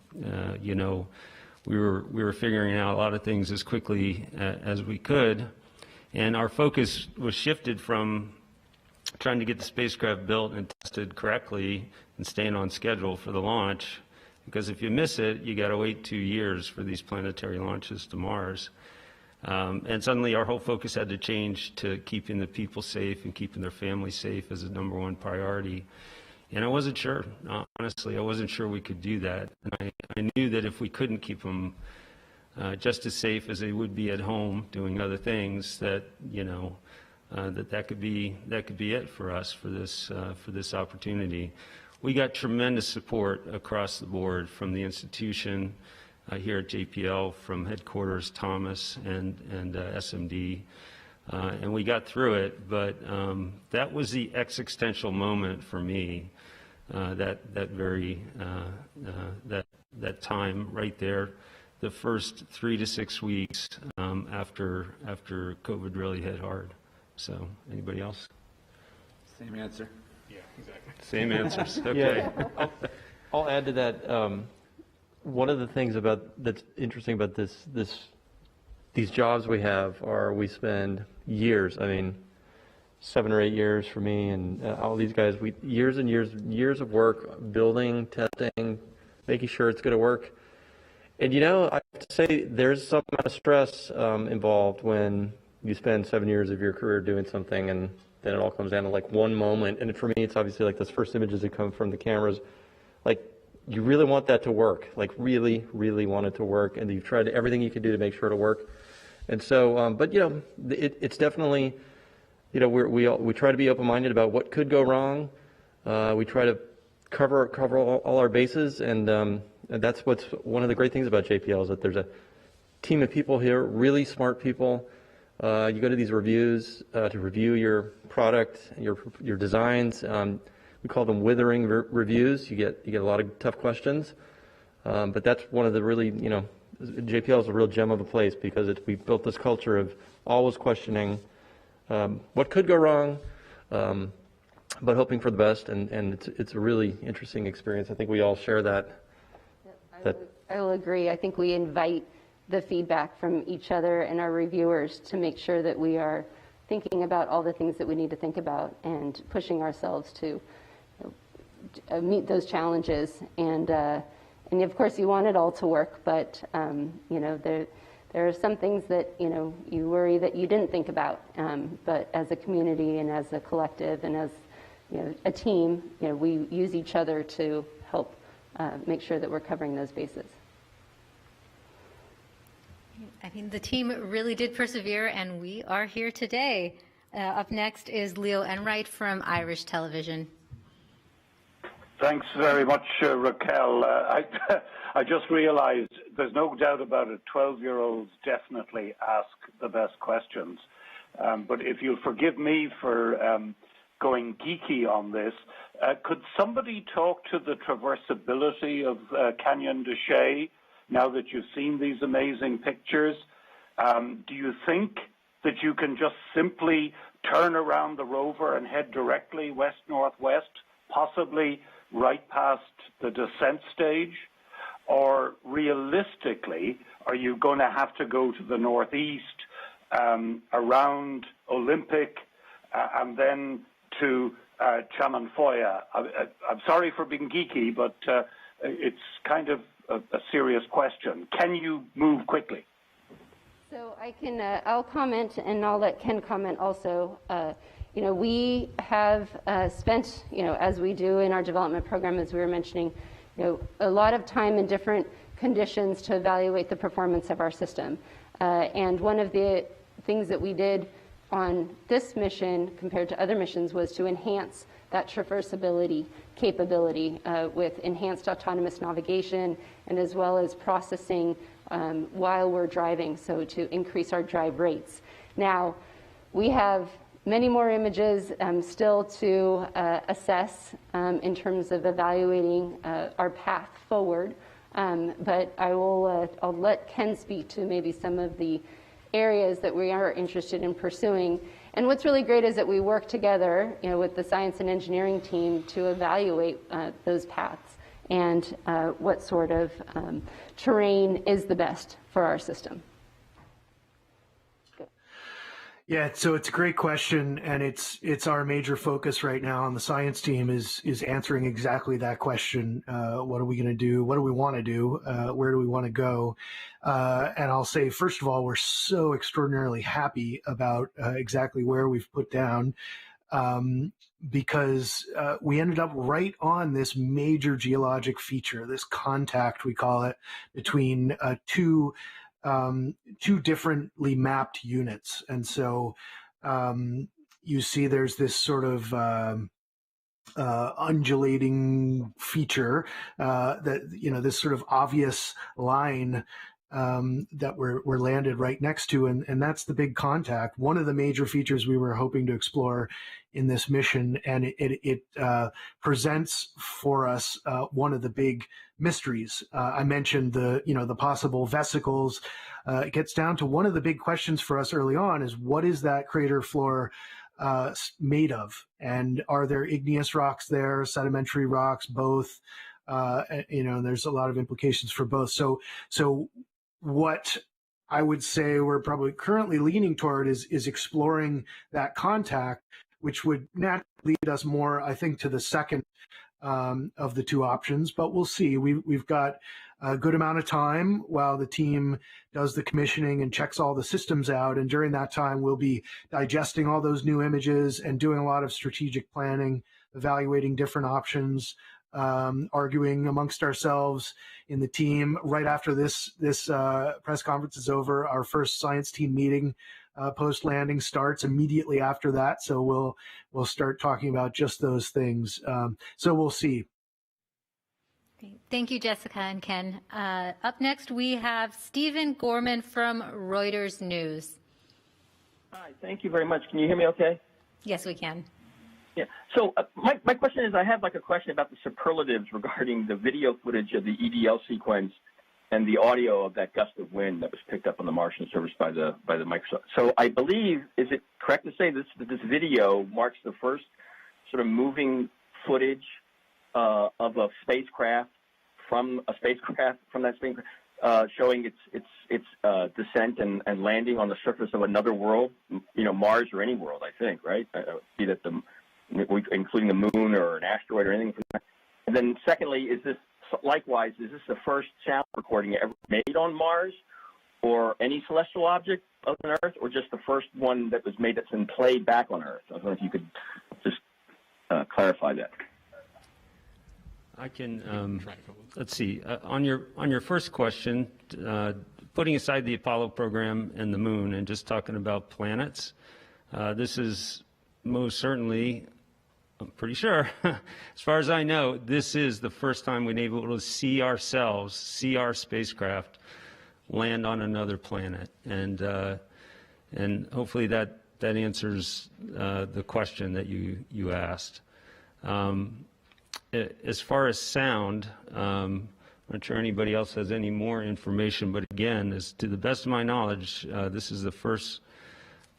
We were figuring out a lot of things as quickly as we could, and our focus was shifted from trying to get the spacecraft built and tested correctly and staying on schedule for the launch, because if you miss it, you got to wait 2 years for these planetary launches to Mars. And suddenly our whole focus had to change to keeping the people safe and keeping their families safe as a #1 priority. And I wasn't sure, honestly, I wasn't sure we could do that. And I knew that if we couldn't keep them just as safe as they would be at home doing other things, that that could be it for us for this opportunity. We got tremendous support across the board from the institution here at JPL, from headquarters, Thomas and SMD, and we got through it. But that was the existential moment for me. That time right there, the first 3 to 6 weeks after COVID really hit hard. So, anybody else? Same answer. Yeah, exactly. Same answers. Okay. Yeah, I'll add to that. One of the things that's interesting about these jobs we have are we spend years. I mean, 7 or 8 years for me and all these guys. Years and years of work building, testing, making sure it's going to work. And I have to say there's some amount of stress involved when you spend 7 years of your career doing something and then it all comes down to like one moment. And for me, it's obviously like those first images that come from the cameras. Like, you really want that to work, like really, really want it to work. And you've tried everything you can do to make sure it'll work. And so, but it's definitely, we try to be open-minded about what could go wrong. We try to cover all our bases. And that's what's one of the great things about JPL is that there's a team of people here, really smart people. You go to these reviews to review your product, your designs. We call them withering reviews. You get a lot of tough questions, but that's one of the really, JPL is a real gem of a place because we built this culture of always questioning what could go wrong, but hoping for the best, and it's a really interesting experience. I think we all share that. I will agree. I think we invite the feedback from each other and our reviewers to make sure that we are thinking about all the things that we need to think about and pushing ourselves to meet those challenges. And of course you want it all to work, but there are some things that you worry that you didn't think about. But as a community and as a collective and as a team, we use each other to help make sure that we're covering those bases. I mean, the team really did persevere, and we are here today. Up next is Leo Enright from Irish Television. Thanks very much, Raquel. I just realized there's no doubt about it. 12-year-olds definitely ask the best questions. But if you'll forgive me for going geeky on this, could somebody talk to the traversability of Canyon de Chelly now that you've seen these amazing pictures? Do you think that you can just simply turn around the rover and head directly west-northwest, possibly right past the descent stage? Or realistically, are you going to have to go to the northeast, around Olympic, and then to Chamanfoya? I'm sorry for being geeky, but it's kind of a serious question. Can you move quickly? So I'll comment, and I'll let Ken comment also. We have spent, as we do in our development program, as we were mentioning, a lot of time in different conditions to evaluate the performance of our system. And one of the things that we did on this mission compared to other missions was to enhance that traversability capability with enhanced autonomous navigation and as well as processing while we're driving, so to increase our drive rates. Now, we have many more images still to assess in terms of evaluating our path forward, but I'll let Ken speak to maybe some of the areas that we are interested in pursuing. And what's really great is that we work together, with the science and engineering team to evaluate those paths and what sort of terrain is the best for our system. Yeah, so it's a great question, and it's our major focus right now on the science team is answering exactly that question. What are we going to do? What do we want to do? Where do we want to go? And I'll say, first of all, we're so extraordinarily happy about exactly where we've put down, because we ended up right on this major geologic feature, this contact, we call it, between two differently mapped units. And so you see there's this sort of undulating feature that, this sort of obvious line that we're landed right next to, and that's the big contact. One of the major features we were hoping to explore in this mission, and it presents for us one of the big mysteries. I mentioned the possible vesicles. It gets down to one of the big questions for us early on is, what is that crater floor made of? And are there igneous rocks there, sedimentary rocks, both? And there's a lot of implications for both. So what I would say we're probably currently leaning toward is exploring that contact, which would naturally lead us more, I think, to the second of the two options. But we'll see. We've got a good amount of time while the team does the commissioning and checks all the systems out. And during that time, we'll be digesting all those new images and doing a lot of strategic planning, evaluating different options, arguing amongst ourselves in the team. Right after this press conference is over, our first science team meeting post-landing starts immediately after that. So we'll start talking about just those things. So we'll see. Thank you, Jessica and Ken. Up next, we have Stephen Gorman from Reuters News. Hi, thank you very much. Can you hear me okay? Yes, we can. Yeah. So my question is, I have a question about the superlatives regarding the video footage of the EDL sequence and the audio of that gust of wind that was picked up on the Martian surface by the Microsoft. So I believe, is it correct to say that this video marks the first sort of moving footage of a spacecraft from that spacecraft, showing its descent and landing on the surface of another world, Mars or any world, I think, right? Be that including the moon or an asteroid or anything from that. And then secondly, is this the first sound recording ever made on Mars or any celestial object other than Earth, or just the first one that was made that's been played back on Earth? I was wondering if you could just clarify that. I can, let's see, on your first question, putting aside the Apollo program and the moon and just talking about planets, this is most certainly I'm pretty sure. As far as I know, this is the first time we've been able to see ourselves, see our spacecraft land on another planet, and hopefully that answers the question that you asked. As far as sound, I'm not sure anybody else has any more information, but again, as to the best of my knowledge, this is the first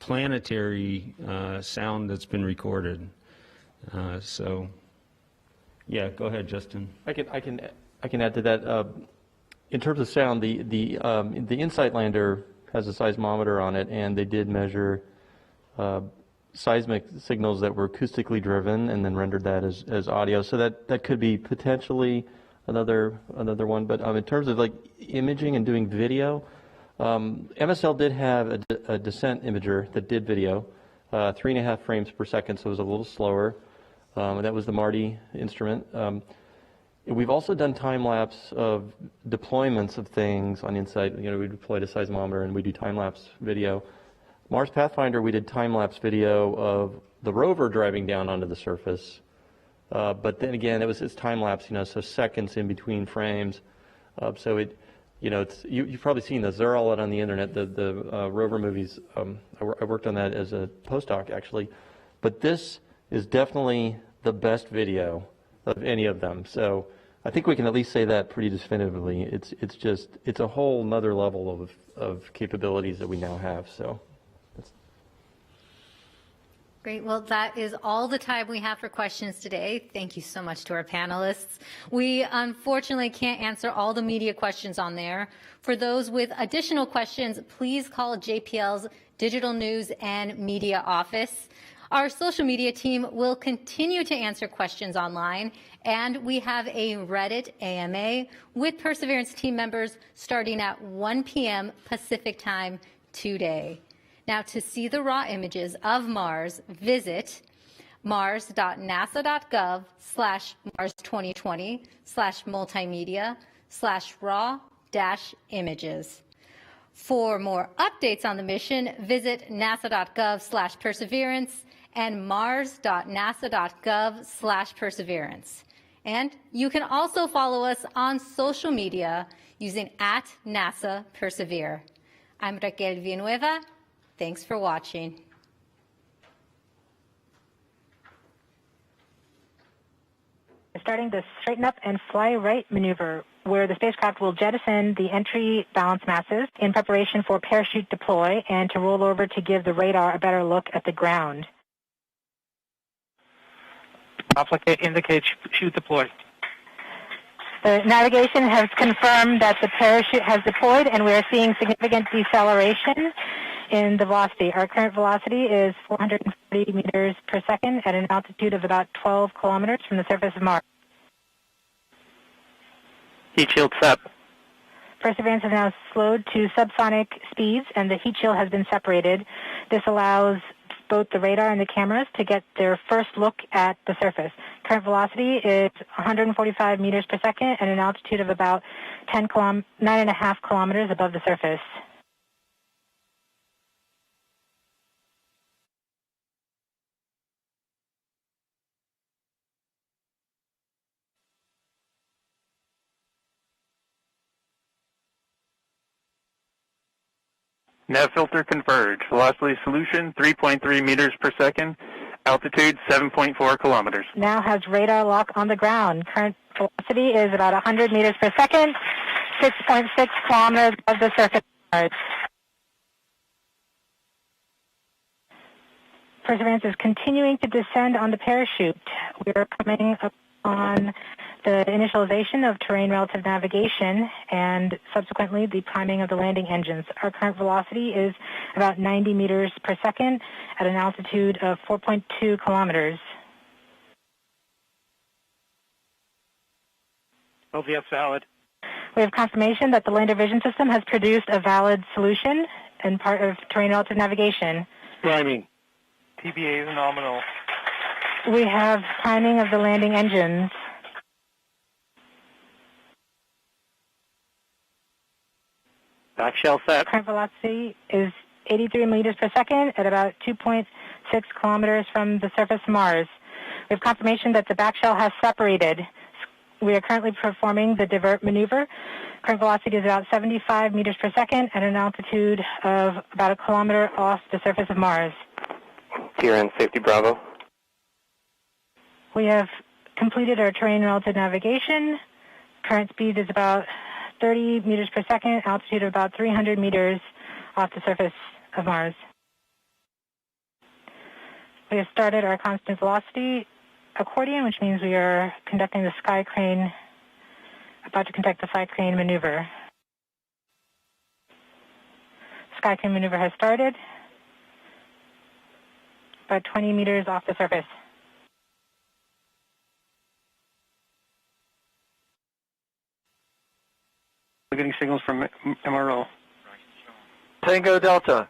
planetary sound that's been recorded. So, yeah, go ahead, Justin. I can add to that. In terms of sound, the InSight lander has a seismometer on it, and they did measure seismic signals that were acoustically driven and then rendered that as audio. So that could be potentially another one. But in terms of like imaging and doing video, MSL did have a descent imager that did video, 3.5 frames per second, so it was a little slower. That was the MARTI instrument. We've also done time-lapse of deployments of things on InSight. You know, we deployed a seismometer and we do time-lapse video. Mars Pathfinder, we did time-lapse video of the rover driving down onto the surface. But then again, it's time-lapse, you know, so seconds in between frames. So it, you know, you've probably seen those. They're all out on the internet. The rover movies. I worked on that as a postdoc actually, but this is definitely the best video of any of them. So I think we can at least say that pretty definitively. It's a whole nother level of capabilities that we now have. So. Great. Well, that is all the time we have for questions today. Thank you so much to our panelists. We unfortunately can't answer all the media questions on there. For those with additional questions, please call JPL's Digital News and Media Office. Our social media team will continue to answer questions online, and we have a Reddit AMA with Perseverance team members starting at 1 p.m. Pacific time today. Now, to see the raw images of Mars, visit mars.nasa.gov/mars2020/multimedia/raw-images. For more updates on the mission, visit nasa.gov/perseverance and mars.nasa.gov/perseverance. And you can also follow us on social media using @NASAPersevere. I'm Raquel Villanueva. Thanks for watching. Starting the straighten up and fly right maneuver, where the spacecraft will jettison the entry balance masses in preparation for parachute deploy and to roll over to give the radar a better look at the ground. Indicate chute deploy. The navigation has confirmed that the parachute has deployed, and we are seeing significant deceleration in the velocity. Our current velocity is 440 meters per second at an altitude of about 12 kilometers from the surface of Mars. Heat shield set. Perseverance has now slowed to subsonic speeds, and the heat shield has been separated. This allows both the radar and the cameras to get their first look at the surface. Current velocity is 145 meters per second at an altitude of about 9.5 kilometers above the surface. Nav filter converge. Velocity solution 3.3 meters per second. Altitude 7.4 kilometers. Now has radar lock on the ground. Current velocity is about 100 meters per second, 6.6 kilometers above the surface of Mars. Perseverance is continuing to descend on the parachute. We are coming up on the initialization of terrain relative navigation and subsequently the priming of the landing engines. Our current velocity is about 90 meters per second at an altitude of 4.2 kilometers. LVS valid. We have confirmation that the lander vision system has produced a valid solution and part of terrain relative navigation. Priming. TBA is nominal. We have priming of the landing engines. Back shell set. Current velocity is 83 meters per second at about 2.6 kilometers from the surface of Mars. We have confirmation that the back shell has separated. We are currently performing the divert maneuver. Current velocity is about 75 meters per second at an altitude of about 1 kilometer off the surface of Mars. TRN Safety Bravo. We have completed our terrain relative navigation. Current speed is about 30 meters per second, altitude of about 300 meters off the surface of Mars. We have started our constant velocity accordion, which means we are conducting the sky crane, about to conduct the sky crane maneuver. Sky crane maneuver has started, about 20 meters off the surface. We're getting signals from MRO. Tango Delta.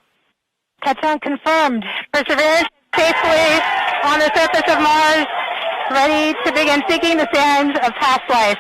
Touchdown confirmed. Perseverance safely on the surface of Mars, ready to begin seeking the sands of past life.